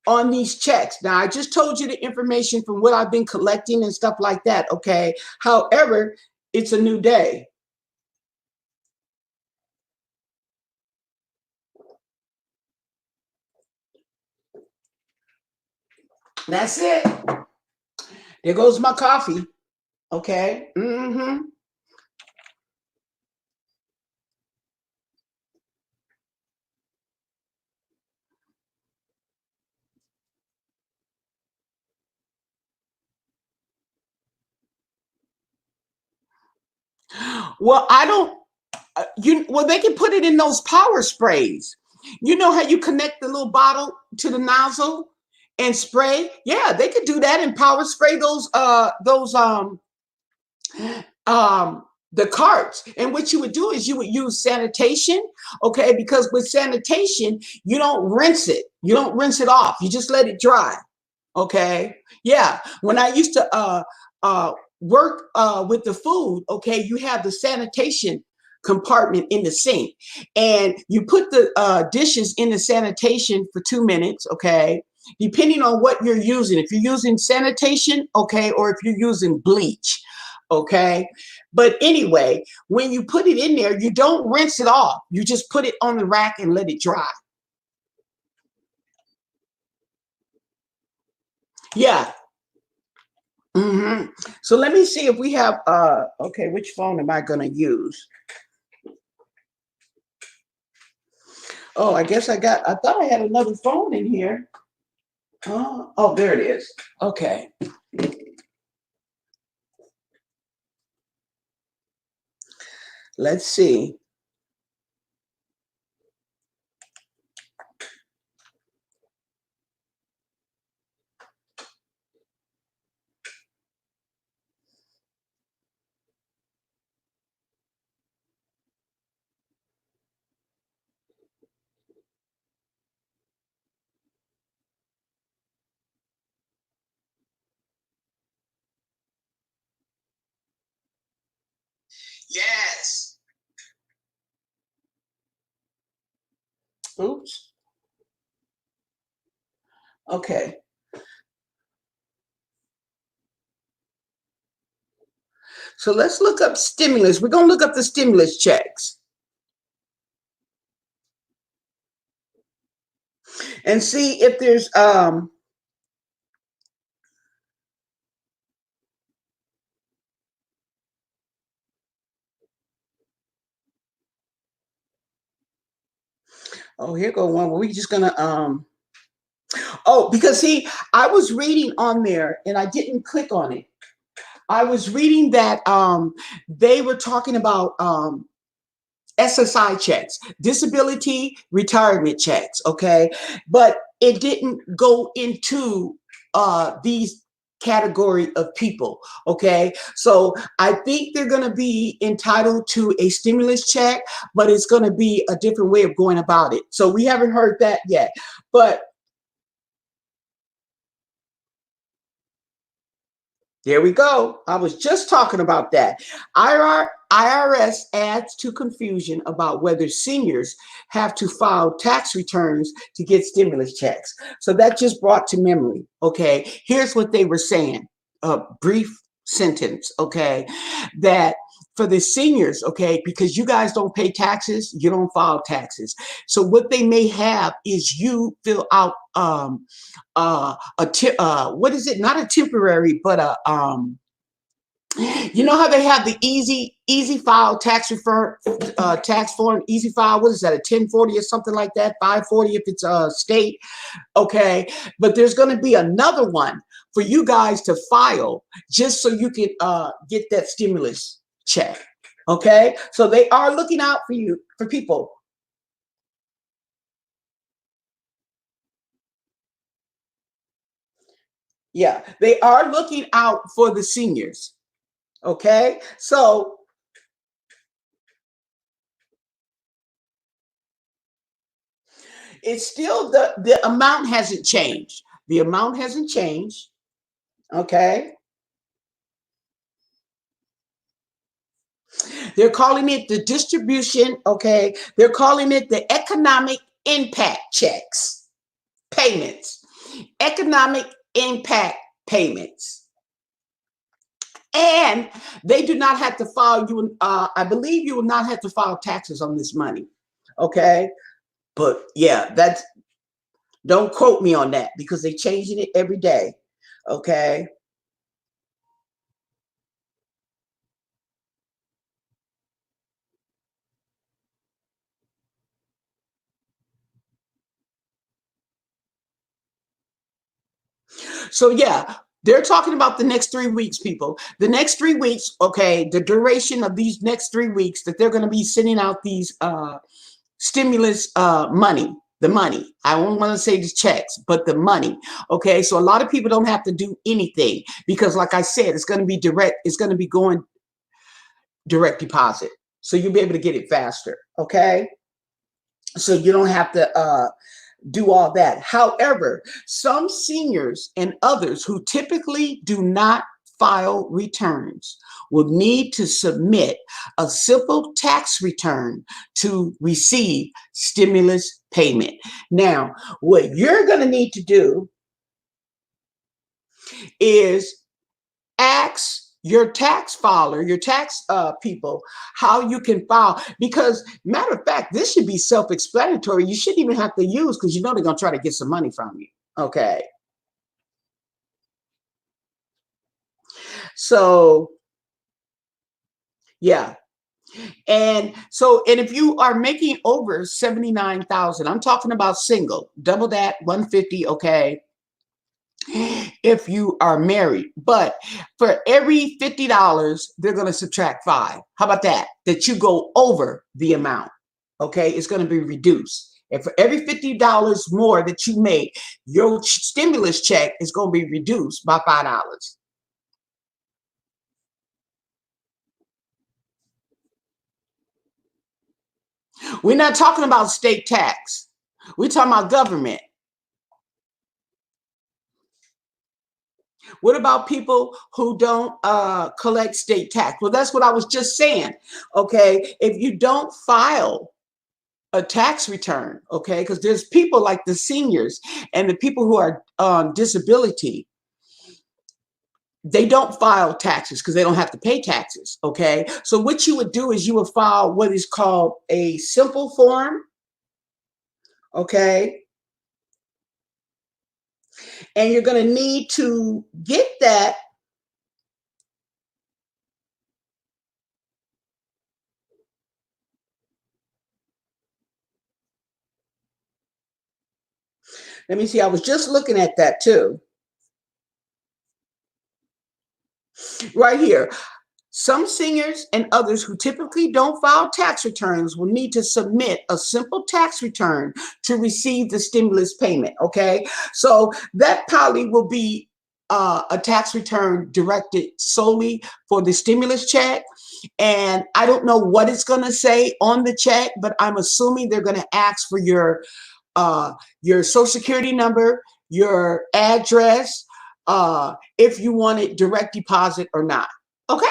on these checks. Now, I just told you the information from what I've been collecting and stuff like that. Okay. However, it's a new day. That's it. There goes my coffee. Okay. Well, I don't. Well, they can put it in those power sprays. You know how you connect the little bottle to the nozzle and spray? Yeah, they could do that and power spray um the carts. And what you would do is you would use sanitation, okay? Because with sanitation, you don't rinse it. You don't rinse it off. You just let it dry. Okay. Yeah. When I used to work with the food, okay, you have the sanitation compartment in the sink, and you put the dishes in the sanitation for 2 minutes, okay, depending on what you're using. If you're using sanitation, okay, or if you're using bleach, okay. But anyway, when you put it in there, you don't rinse it off. You just put it on the rack and let it dry. Yeah. So let me see if we have okay, which phone am I gonna use? Oh, I thought I had another phone in here. Oh, there it is. Okay. Let's see. Yes. Oops. Okay. So let's look up stimulus. We're going to look up the stimulus checks and see if there's oh, here go one. We're just gonna oh, because see, I was reading on there and I didn't click on it. I was reading that they were talking about SSI checks, disability retirement checks, okay? But it didn't go into these category of people, okay? So I think they're going to be entitled to a stimulus check, but it's going to be a different way of going about it. So we haven't heard that yet. But there we go. I was just talking about that. IRS adds to confusion about whether seniors have to file tax returns to get stimulus checks. So that just brought to memory. Okay, here's what they were saying. A brief sentence. Okay, that for the seniors, okay, because you guys don't pay taxes, you don't file taxes. So what they may have is you fill out what is it? Not a temporary, but a you know how they have the easy file tax refer tax form, easy file. What is that? A 1040 or something like that? 540 if it's a state. Okay, but there's going to be another one for you guys to file just so you can get that stimulus check. Okay, so they are looking out for you, for people. Yeah, they are looking out for the seniors. Okay, so it's still the amount hasn't changed. The amount hasn't changed. Okay, they're calling it the distribution. Okay, they're calling it the economic impact checks payments, economic impact payments. And they do not have to file you. I believe you will not have to file taxes on this money. Okay, but yeah, that's, don't quote me on that because they're changing it every day. Okay. So yeah, they're talking about the next 3 weeks, people. The next 3 weeks, okay, the duration of these next 3 weeks that they're going to be sending out these stimulus money. The money. I don't want to say the checks, but the money. Okay, so a lot of people don't have to do anything because, like I said, it's going to be direct. It's going to be going direct deposit, so you'll be able to get it faster. Okay, so you don't have to do all that. However, some seniors and others who typically do not file returns will need to submit a simple tax return to receive stimulus payment. Now, what you're going to need to do is ask your tax filer, your tax people, how you can file. Because matter of fact, this should be self-explanatory. You shouldn't even have to use because you know they're gonna try to get some money from you. Okay, so yeah, and so and if you are making over 79,000, I'm talking about single, double that 150. Okay, if you are married. But for every $50, they're going to subtract five. How about that? That you go over the amount. Okay, it's going to be reduced. And for every $50 more that you make, your stimulus check is going to be reduced by $5. We're not talking about state tax. We're talking about government. What about people who don't collect state tax? Well, that's what I was just saying. Okay, if you don't file a tax return, okay, because there's people like the seniors and the people who are on disability, they don't file taxes because they don't have to pay taxes. Okay, so what you would do is you would file what is called a simple form. Okay, and you're going to need to get that. Let me see, I was just looking at that too. Right here. Some seniors and others who typically don't file tax returns will need to submit a simple tax return to receive the stimulus payment. Okay, so that probably will be a tax return directed solely for the stimulus check. And I don't know what it's going to say on the check, but I'm assuming they're going to ask for your social security number, your address, if you want it direct deposit or not. Okay.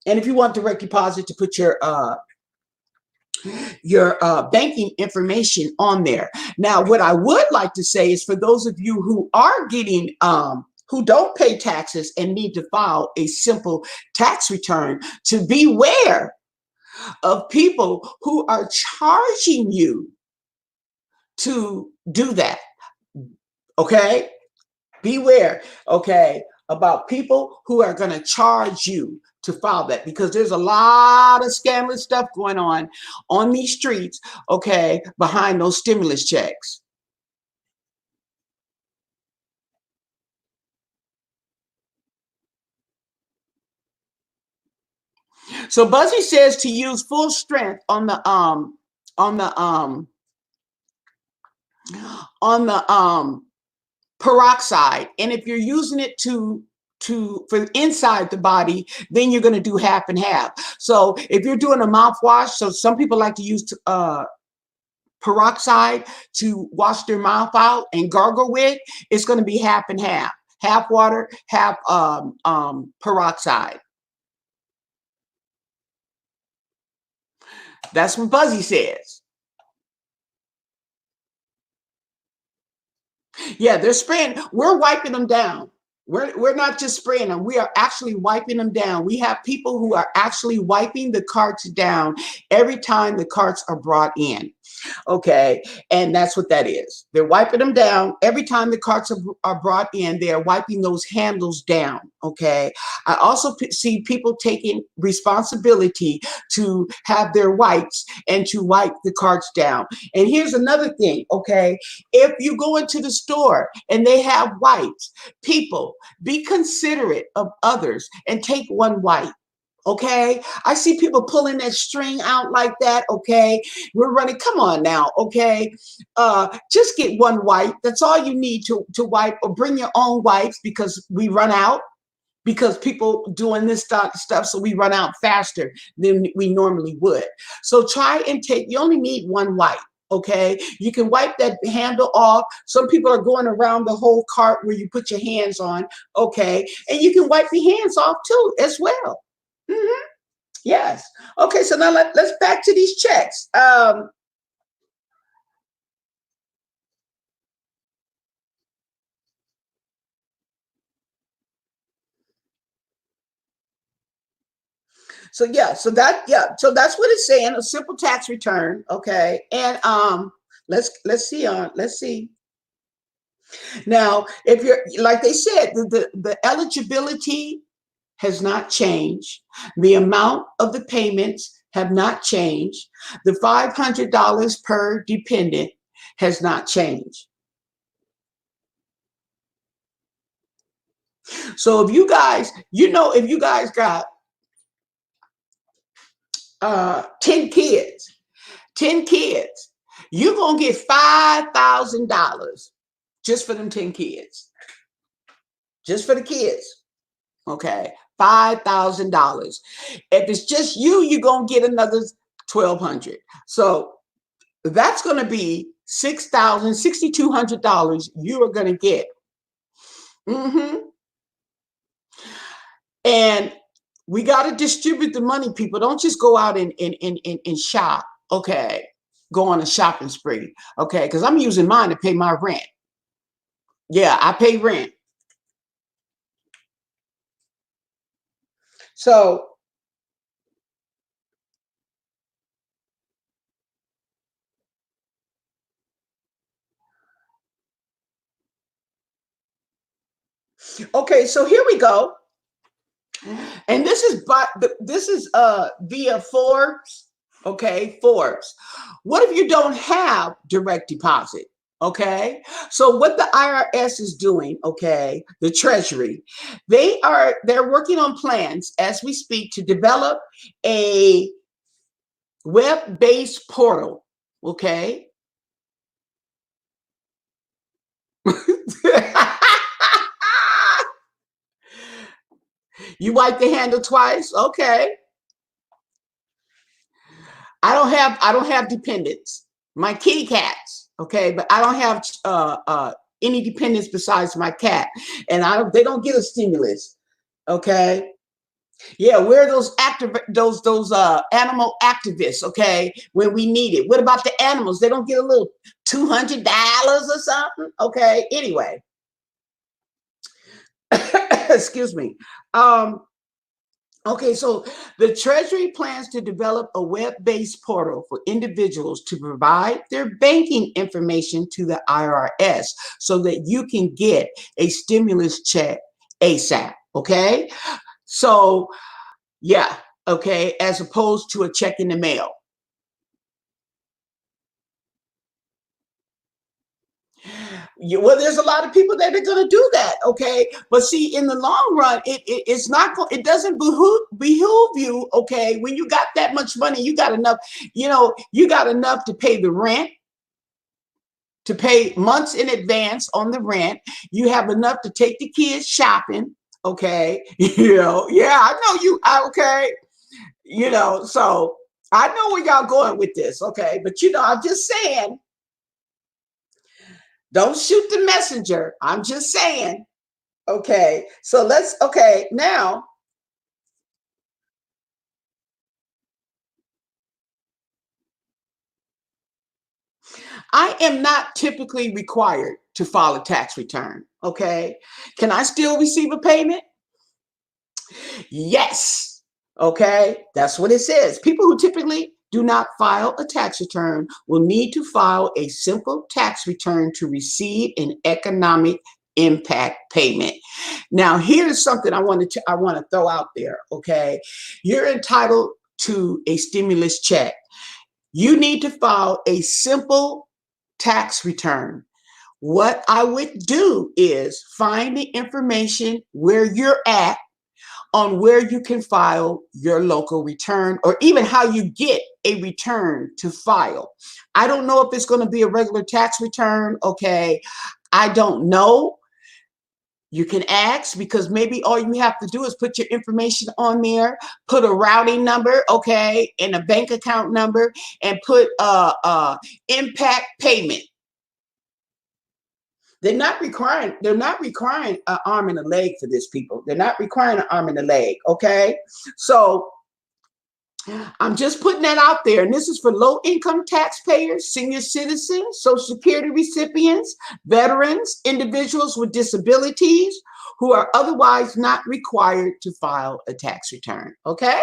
And if you want direct deposit, to put your banking information on there. Now, what I would like to say is for those of you who are getting who don't pay taxes and need to file a simple tax return, to beware of people who are charging you to do that. Okay? Beware, okay, about people who are going to charge you to file that, because there's a lot of scandalous stuff going on these streets, okay, behind those stimulus checks. So Buzzy says to use full strength on the on the peroxide, and if you're using it for inside the body, then you're going to do half and half. So if you're doing a mouthwash, so some people like to use peroxide to wash their mouth out and gargle with, it's going to be half and half water, half peroxide. That's what Buzzy says. Yeah, they're spraying. We're wiping them down. We're not just spraying them. We are actually wiping them down. We have people who are actually wiping the carts down every time the carts are brought in. Okay, and that's what that is. They're wiping them down every time the carts are brought in. They are wiping those handles down. Okay, I also see people taking responsibility to have their wipes and to wipe the carts down. And here's another thing. Okay, if you go into the store and they have wipes, people, be considerate of others and take one wipe. Okay, I see people pulling that string out like that. Okay, we're running. Come on now. Okay, just get one wipe. That's all you need to wipe, or bring your own wipes, because we run out, because people doing this stuff, so we run out faster than we normally would. So try and take. You only need one wipe. Okay, you can wipe that handle off. Some people are going around the whole cart where you put your hands on. Okay, and you can wipe your hands off too as well. Mm-hmm. Yes. Okay, so now let's back to these checks. So yeah, so that's what it's saying, a simple tax return. Okay, and let's see let's see. Now, if you're, like they said, the eligibility has not changed. The amount of the payments have not changed. The $500 per dependent has not changed. So if you guys, if you guys got 10 kids, 10 kids, you're going to get $5,000 just for them 10 kids, just for the kids. Okay, $5,000. If it's just you, you're going to get another 1,200. So that's going to be $6,200 you are going to get. Mm-hmm. And we got to distribute the money, people. Don't just go out and shop. Okay. Go on a shopping spree. Okay. Because I'm using mine to pay my rent. Yeah, I pay rent. So, okay. So here we go. And this is via Forbes. Okay, Forbes. What if you don't have direct deposit? Okay, so what the IRS is doing, okay, the Treasury, they're working on plans as we speak to develop a web-based portal. Okay. You wipe the handle twice. Okay. I don't have dependents. My kitty cats, okay, but I don't have any dependents besides my cat, and they don't get a stimulus, okay. Yeah, we're those active those animal activists, okay, when we need it. What about the animals? They don't get a little $200 or something, okay. Anyway, excuse me. Um, Okay, so the Treasury plans to develop a web-based portal for individuals to provide their banking information to the IRS so that you can get a stimulus check ASAP. Okay, so yeah, okay, as opposed to a check in the mail. Well, there's a lot of people that are going to do that, okay. But see, in the long run, it's not going. It doesn't behoove you, okay. When you got that much money, you got enough. You got enough to pay the rent, to pay months in advance on the rent. You have enough to take the kids shopping, okay. Yeah, I know you. Okay, so I know where y'all going with this, okay. But I'm just saying. Don't shoot the messenger. I'm just saying. Okay. So now I am not typically required to file a tax return. Okay. Can I still receive a payment? Yes. Okay. That's what it says. People who typically do not file a tax return will need to file a simple tax return to receive an economic impact payment. Now, here's something I want to throw out there, okay? You're entitled to a stimulus check. You need to file a simple tax return. What I would do is find the information where you're at on where you can file your local return, or even how you get a return to file. I don't know if it's going to be a regular tax return, okay? I don't know. You can ask, because maybe all you have to do is put your information on there, put a routing number, okay, and a bank account number, and put impact payment. They're not requiring an arm and a leg for this, people. They're not requiring an arm and a leg, okay? So I'm just putting that out there. And this is for low income taxpayers, senior citizens, Social Security recipients, veterans, individuals with disabilities who are otherwise not required to file a tax return. Okay?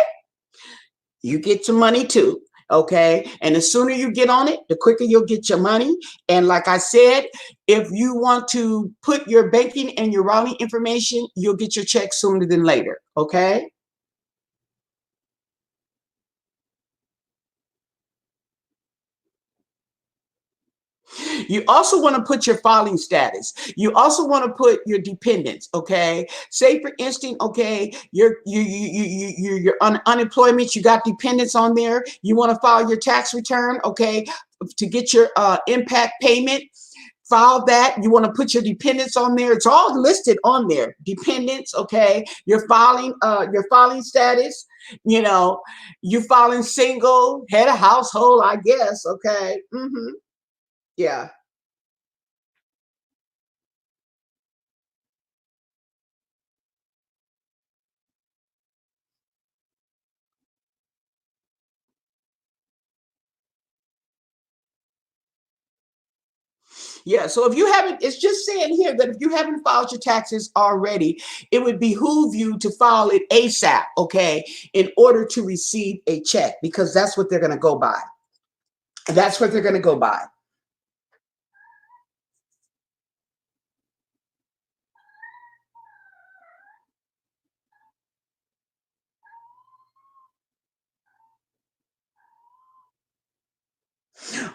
You get your money too. Okay. And the sooner you get on it, the quicker you'll get your money. And like I said, if you want to put your banking and your routing information, you'll get your check sooner than later. Okay. You also want to put your filing status. You also want to put your dependents. Okay. Say for instance, okay, you're on unemployment. You got dependents on there. You want to file your tax return. Okay, to get your impact payment. File that. You want to put your dependents on there. It's all listed on there. Dependents. Okay. Your filing status. You filing single, head of household. I guess. Okay. Yeah. Yeah, so if you haven't, it's just saying here that if you haven't filed your taxes already, it would behoove you to file it ASAP, okay, in order to receive a check, because that's what they're going to go by. That's what they're going to go by.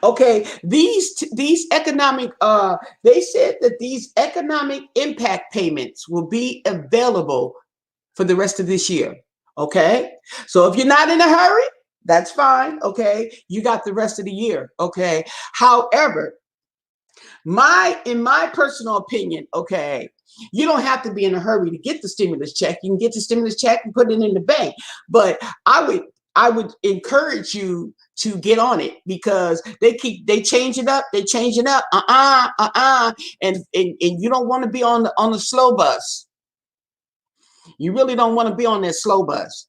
Okay, these economic they said that these economic impact payments will be available for the rest of this year. Okay, so if you're not in a hurry, that's fine. Okay, you got the rest of the year. Okay, however, in my personal opinion, okay, you don't have to be in a hurry to get the stimulus check. You can get the stimulus check and put it in the bank. But I would encourage you to get on it, because they change it up, they change it up, and you don't want to be on the slow bus. You really don't want to be on that slow bus.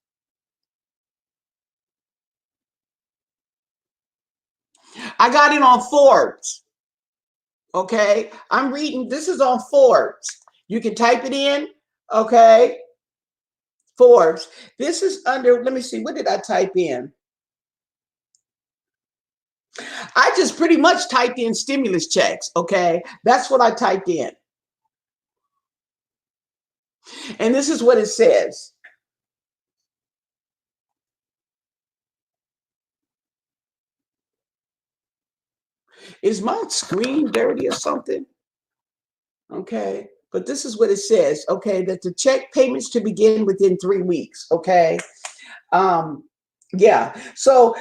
I got it on Forbes. Okay, I'm reading. This is on Forbes. You can type it in. Okay, Forbes. This is under. Let me see. What did I type in? I just pretty much typed in stimulus checks. Okay, that's what I typed in, and this is what it says. Is my screen dirty or something? Okay, but this is what it says. Okay, that the check payments to begin within 3 weeks. Okay, um, yeah. So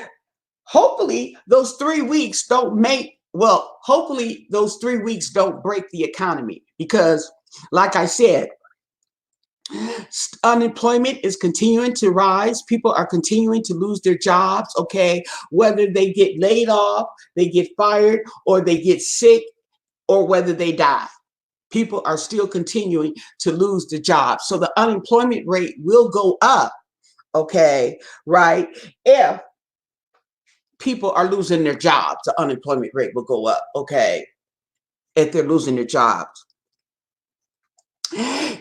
hopefully those 3 weeks don't make, well, hopefully those 3 weeks don't break the economy, because like I said, unemployment is continuing to rise. People are continuing to lose their jobs. Okay, whether they get laid off, they get fired, or they get sick, or whether they die, people are still continuing to lose the job. So the unemployment rate will go up. Okay, right? If people are losing their jobs, the unemployment rate will go up. Okay, if they're losing their jobs.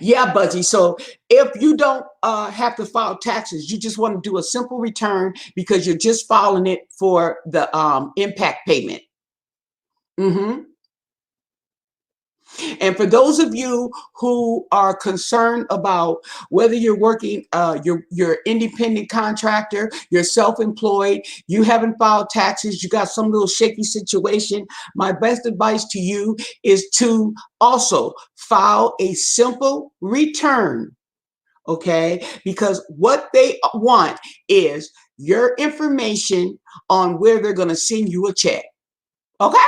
Yeah, Buzzy. So if you don't have to file taxes, you just want to do a simple return, because you're just filing it for the impact payment. Mm-hmm. And for those of you who are concerned about whether you're working, you're independent contractor, you're self-employed, you haven't filed taxes, you got some little shaky situation, my best advice to you is to also file a simple return. Okay, because what they want is your information on where they're going to send you a check. Okay,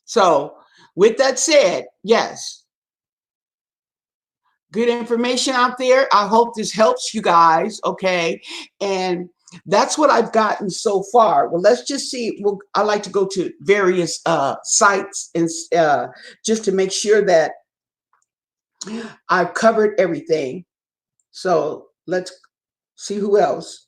so with that said, yes, good information out there. I hope this helps you guys. Okay, and that's what I've gotten so far. Well, let's just see. Well, I like to go to various sites, and just to make sure that I've covered everything. So let's see who else.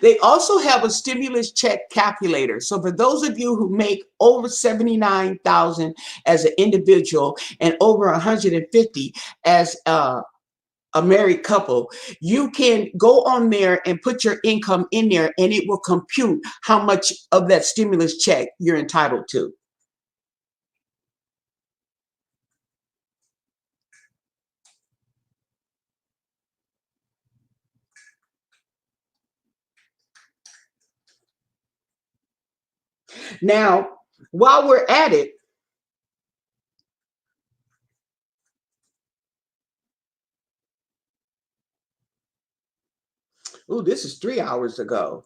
They also have a stimulus check calculator. So for those of you who make over 79,000 as an individual and over 150 as a married couple, you can go on there and put your income in there, and it will compute how much of that stimulus check you're entitled to. Now, while we're at it, ooh, this is 3 hours ago.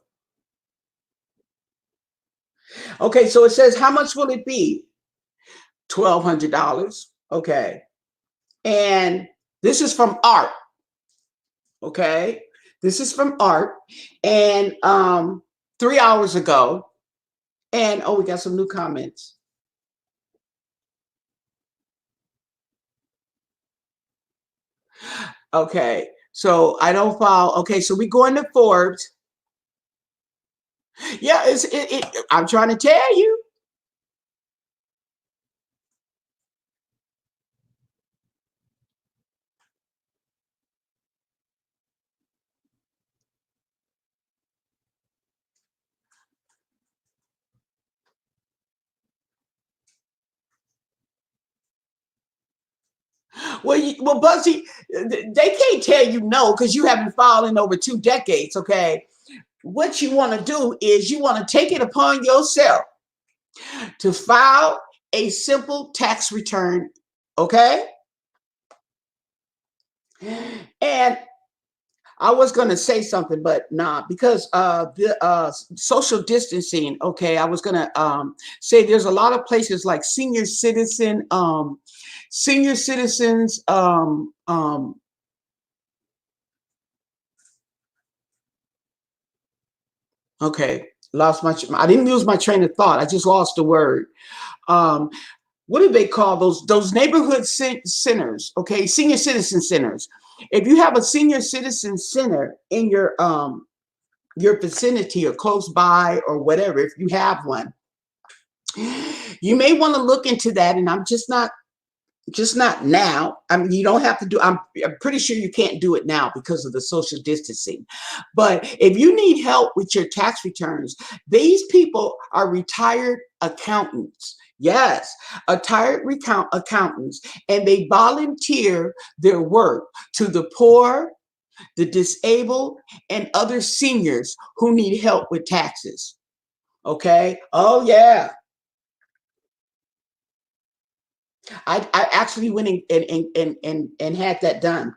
Okay, so it says, how much will it be? $1,200. Okay. And this is from Art. Okay. This is from Art. And 3 hours ago. And oh, we got some new comments. Okay. So I don't file. Okay. So we go into Forbes. Yeah, I'm trying to tell you. Well, Bugsy, they can't tell you no because you haven't filed in over 2 decades. Okay, what you want to do is you want to take it upon yourself to file a simple tax return. Okay, and I was going to say something, but nah, because the social distancing. Okay, I was going to say there's a lot of places like senior citizens. Okay, lost my. I didn't lose my train of thought. I just lost the word. Um, what do they call those neighborhood centers? Okay, senior citizen centers. If you have a senior citizen center in your vicinity or close by or whatever, if you have one, you may want to look into that. And I'm just not now. I mean, you don't have to do. I'm pretty sure you can't do it now because of the social distancing. But if you need help with your tax returns, these people are retired accountants. Yes, retired recount accountants, and they volunteer their work to the poor, the disabled, and other seniors who need help with taxes. Okay. Oh yeah. I actually went and had that done.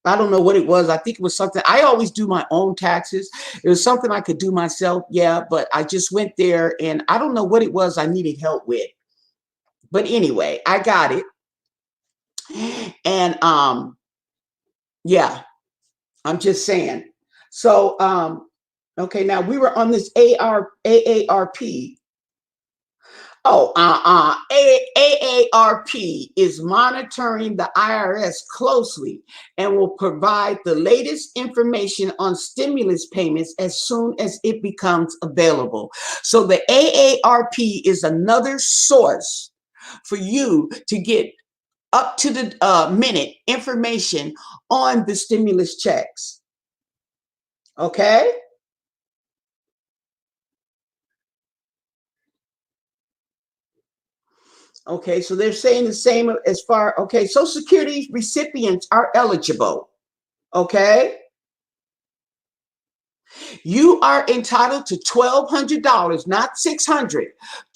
I don't know what it was. I think it was something. I always do my own taxes. It was something I could do myself. Yeah, but I just went there and I don't know what it was I needed help with. But anyway, I got it. And yeah, I'm just saying. So okay, now we were on this AARP. Oh, AARP is monitoring the IRS closely and will provide the latest information on stimulus payments as soon as it becomes available. So the AARP is another source for you to get up to the minute information on the stimulus checks. Okay? Okay, so they're saying the same as far, okay, Social Security recipients are eligible. Okay, you are entitled to $1,200, not 600,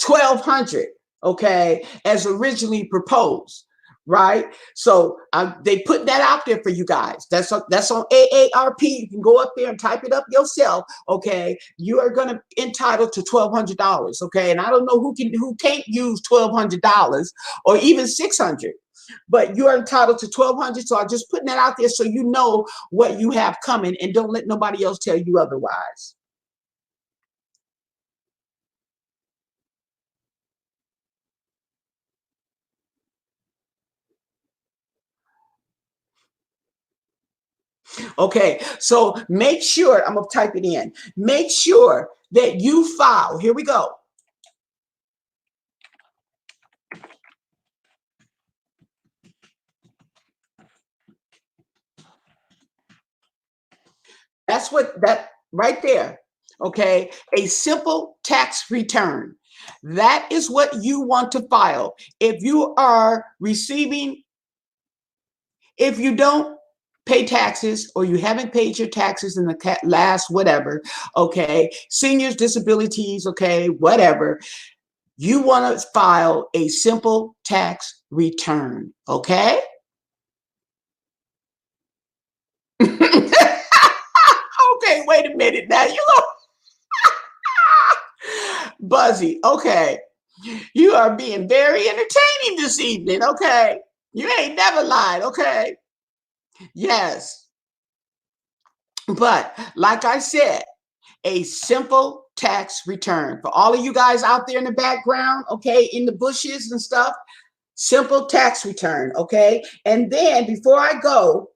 1,200. Okay, as originally proposed, right? So they put that out there for you guys. That's on AARP. You can go up there and type it up yourself. Okay, you are gonna entitled to $1,200. Okay, and I don't know who can't use $1,200 or even 600, but you are entitled to 1,200. So I'm just putting that out there so you know what you have coming, and don't let nobody else tell you otherwise. Okay, so make sure, I'm gonna type it in. Make sure that you file. Here we go. That's what that right there. Okay, a simple tax return. That is what you want to file. If you are receiving, if you don't pay taxes or you haven't paid your taxes in the last whatever, okay, seniors, disabilities, okay, whatever, you want to file a simple tax return, okay? Okay, wait a minute now. You go, Buzzy. Okay, you are being very entertaining this evening. Okay, you ain't never lied. Okay, yes, but like I said, a simple tax return for all of you guys out there in the background. Okay, in the bushes and stuff. Simple tax return. Okay, and then before I go,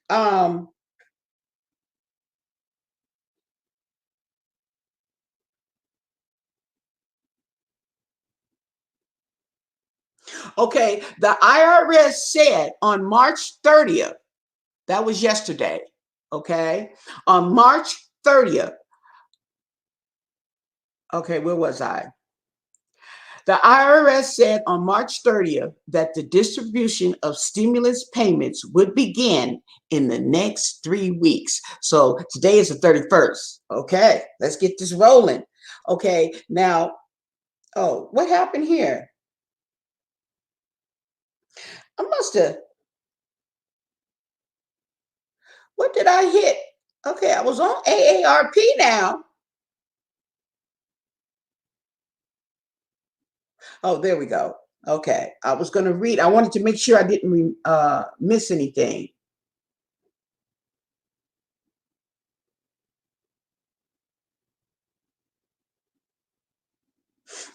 um, Okay, the IRS said on March 30th, that was yesterday, okay? On March 30th, okay, where was I? The IRS said on March 30th that the distribution of stimulus payments would begin in the next 3 weeks. So today is the 31st. Okay, let's get this rolling. Okay, now, oh, what happened here? I must have, what did I hit? Okay, I was on AARP now. Oh, there we go. Okay, I was going to read. I wanted to make sure I didn't miss anything.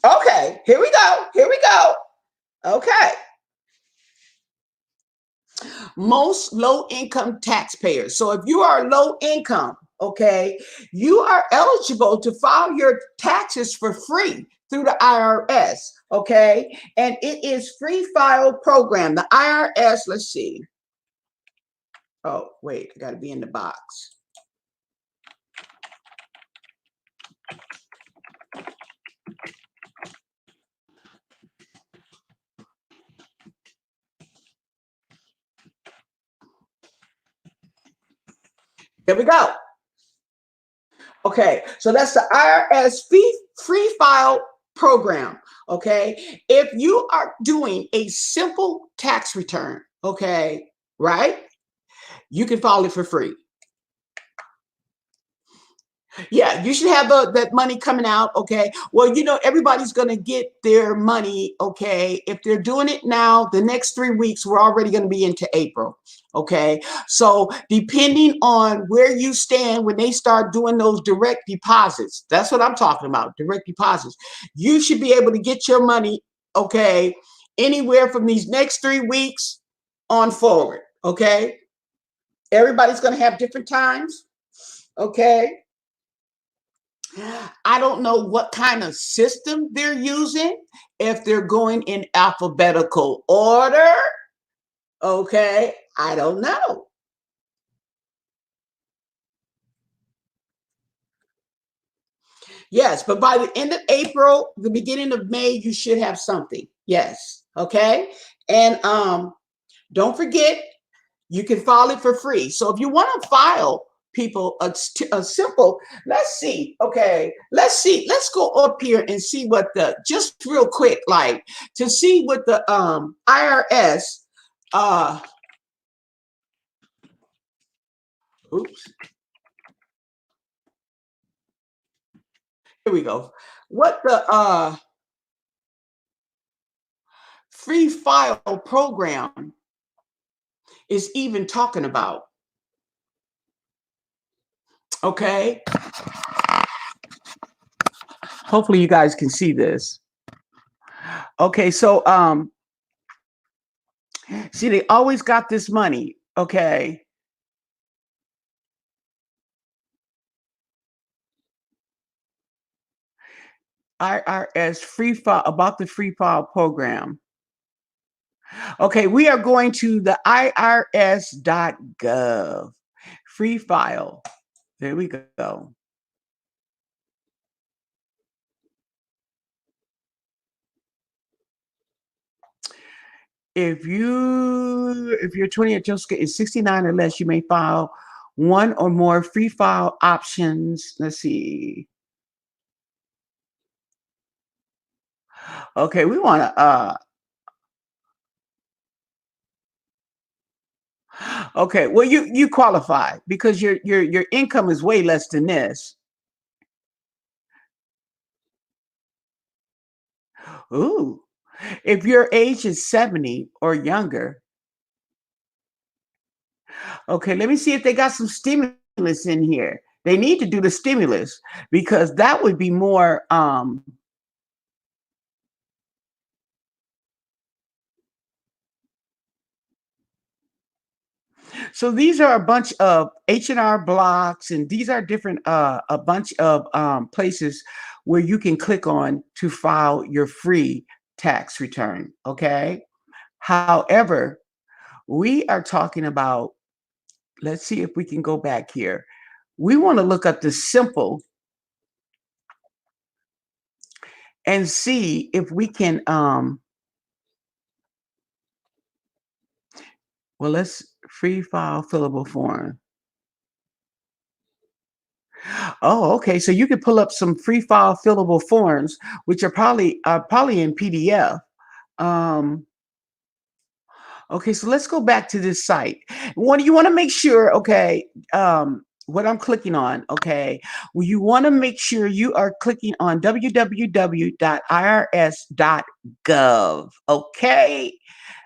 Okay, here we go. Here we go. Okay. Most low income taxpayers. So if you are low income, okay, you are eligible to file your taxes for free through the IRS, okay? And it is free file program. The IRS, let's see. Oh, wait, I got to be in the box. Here we go. Okay, so that's the IRS free file program. Okay, if you are doing a simple tax return, okay, right, you can file it for free. Yeah, you should have that money coming out. Okay. Well, everybody's going to get their money. Okay. If they're doing it now, the next 3 weeks, we're already going to be into April. Okay. So, depending on where you stand when they start doing those direct deposits, that's what I'm talking about, direct deposits. You should be able to get your money. Okay. Anywhere from these next 3 weeks on forward. Okay. Everybody's going to have different times. Okay. I don't know what kind of system they're using, if they're going in alphabetical order. Okay, I don't know. Yes, but by the end of April, the beginning of May, you should have something. Yes. Okay. And don't forget, you can file it for free. So if you want to file, people, a simple, let's see. Okay, let's see. Let's go up here and see what just real quick, like, to see what the IRS, uh oops, here we go. What the free file program is even talking about. Okay. Hopefully you guys can see this. Okay, so see, they always got this money. Okay. IRS free file, about the free file program. Okay, we are going to the irs.gov free file. There we go. If you're 20 at Jessica is 69 or less, you may file one or more free file options. Let's see. Okay, we want to okay, well, you qualify because your income is way less than this. Ooh. If your age is 70 or younger, okay, let me see if they got some stimulus in here. They need to do the stimulus because that would be more so these are a bunch of H&R blocks, and these are different a bunch of places where you can click on to file your free tax return. Okay. However, we are talking about, let's see if we can go back here. We want to look up the simple and see if we can, well, let's free file fillable form. Oh, okay. So you could pull up some free file fillable forms, which are probably in PDF. Um, okay, so let's go back to this site. What you want to make sure, okay, what I'm clicking on, okay, well, you want to make sure you are clicking on www.irs.gov. Okay,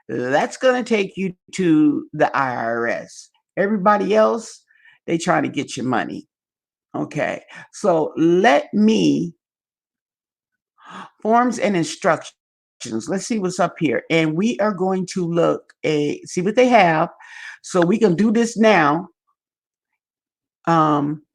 that's going to take you to the IRS. Everybody else, they trying to get your money. Okay, so let me forms and instructions. Let's see what's up here. And we are going to look see what they have. So we can do this now. Um,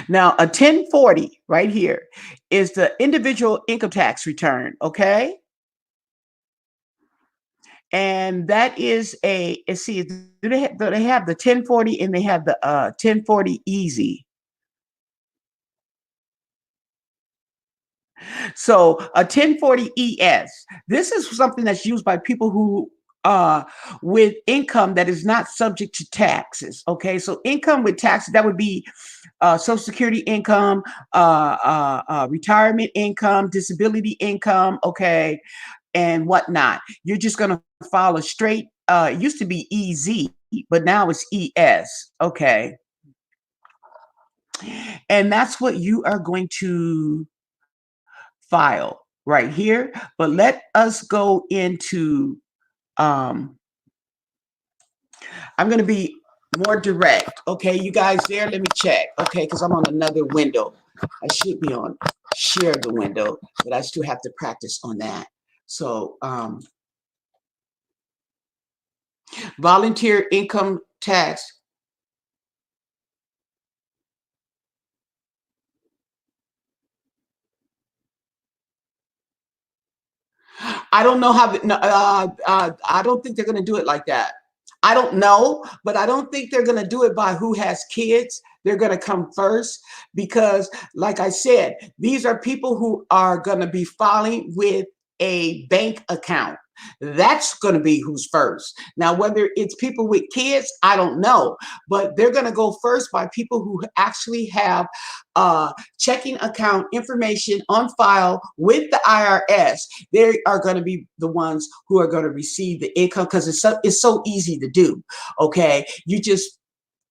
Now, a 1040 right here is the individual income tax return. Okay. And that is let's see, they have the 1040 and they have the 1040 easy. So a 1040 ES, this is something that's used by people who with income that is not subject to taxes. Okay, so income with taxes, that would be Social Security income, retirement income, disability income, okay, and whatnot. You're just going to file a straight, it used to be EZ, but now it's ES, okay. And that's what you are going to file right here. But let us go into, I'm going to be more direct. Okay, you guys there? Let me check. Okay, because I'm on another window. I should be on share the window, but I still have to practice on that. So volunteer income tax. I don't know how. I don't think they're going to do it like that. I don't know, but I don't think they're going to do it by who has kids. They're going to come first because, like I said, these are people who are going to be filing with a bank account. That's going to be who's first. Now, whether it's people with kids, I don't know, but they're going to go first by people who actually have checking account information on file with the IRS. They are going to be the ones who are going to receive the income because it's so easy to do. Okay, you just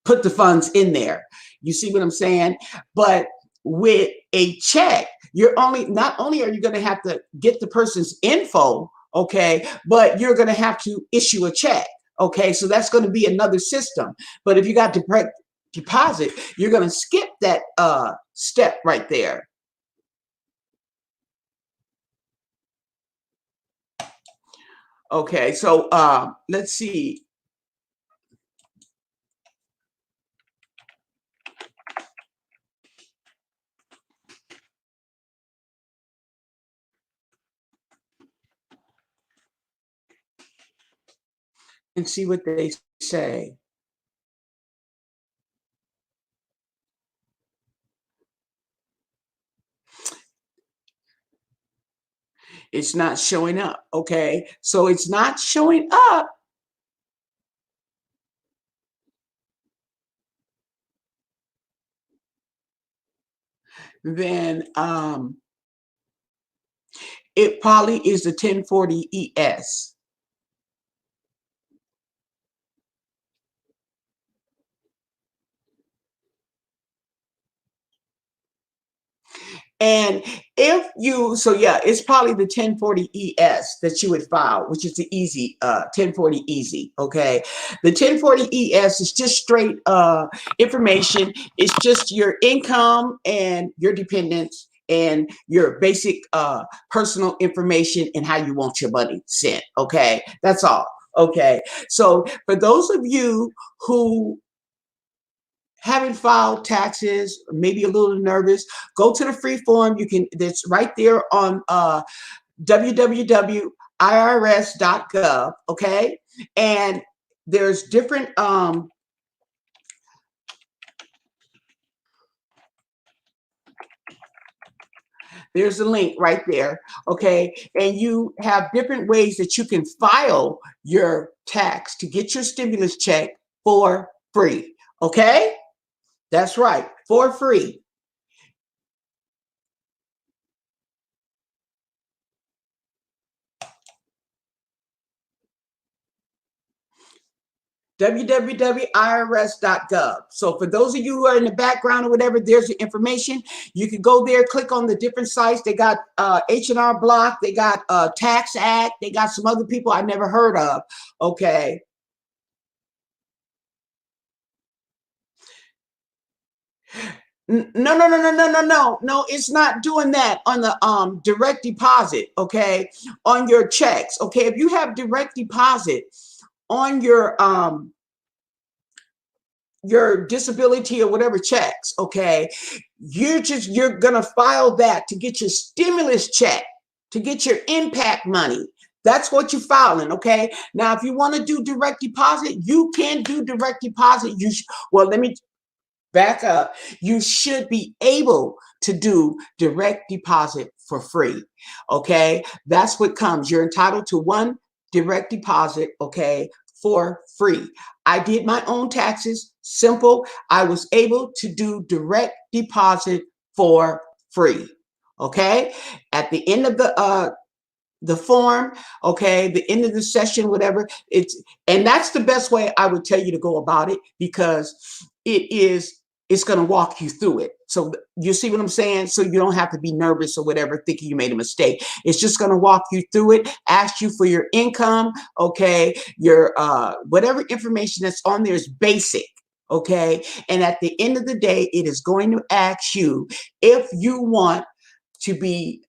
put the funds in there. You see what I'm saying? But with a check, not only are you going to have to get the person's info, okay, but you're going to have to issue a check. Okay, so that's going to be another system. But if you got direct deposit, you're going to skip that step right there. Okay, so let's see. And see what they say. It's not showing up. Okay, so it's not showing up. Then it probably is the 1040 ES. And if you, so yeah, it's probably the 1040 ES that you would file, which is the easy 1040 easy. Okay. The 1040 ES is just straight information. It's just your income and your dependents and your basic personal information and how you want your money sent. Okay. That's all. Okay. So for those of you who haven't filed taxes, maybe a little nervous, go to the free form. You can, that's right there on www.irs.gov, okay? And there's different there's a link right there, okay? And you have different ways that you can file your tax to get your stimulus check for free, okay? That's right, for free. www.irs.gov. So for those of you who are in the background or whatever, there's the information. You can go there, click on the different sites. They got H&R Block, they got Tax Act, they got some other people I never heard of, okay? No, it's not doing that on the direct deposit, okay? On your checks, okay? If you have direct deposit on your disability or whatever checks, okay, you're gonna file that to get your stimulus check, to get your impact money. That's what you're filing, okay? Now, if you want to do direct deposit, you can do direct deposit. Well, let me back up. You should be able to do direct deposit for free, okay? That's what comes. You're entitled to one direct deposit, okay, for free. I did my own taxes, simple. I was able to do direct deposit for free, okay? At the end of the form, okay, the end of the session, whatever, and that's the best way I would tell you to go about it, because it's going to walk you through it. So you see what I'm saying? So you don't have to be nervous or whatever, thinking you made a mistake. It's just going to walk you through it, ask you for your income, okay, your whatever information that's on there is basic, okay, and at the end of the day, it is going to ask you if you want to be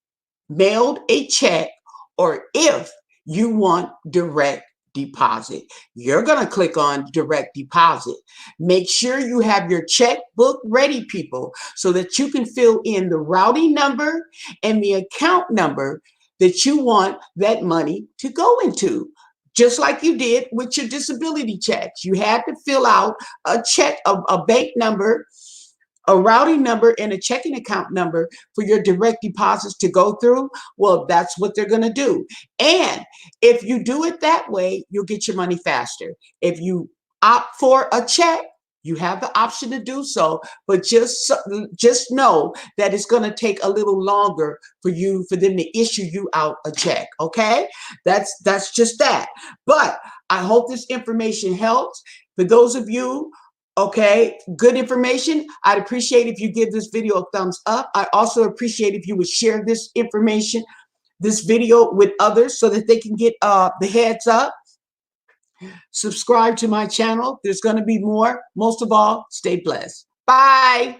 mailed a check or if you want direct deposit. You're going to click on direct deposit. Make sure you have your checkbook ready, people, so that you can fill in the routing number and the account number that you want that money to go into. Just like you did with your disability checks. You had to fill out a check, a bank number, a routing number, and a checking account number for your direct deposits to go through. Well, that's what they're going to do. And if you do it that way, you'll get your money faster. If you opt for a check, you have the option to do so, but just know that it's going to take a little longer for them to issue you out a check, okay? That's just that. But I hope this information helps. For those of you, okay, good information. I'd appreciate if you give this video a thumbs up. I also appreciate if you would share this information, this video, with others so that they can get the heads up. Subscribe to my channel. There's going to be more. Most of all, stay blessed. Bye.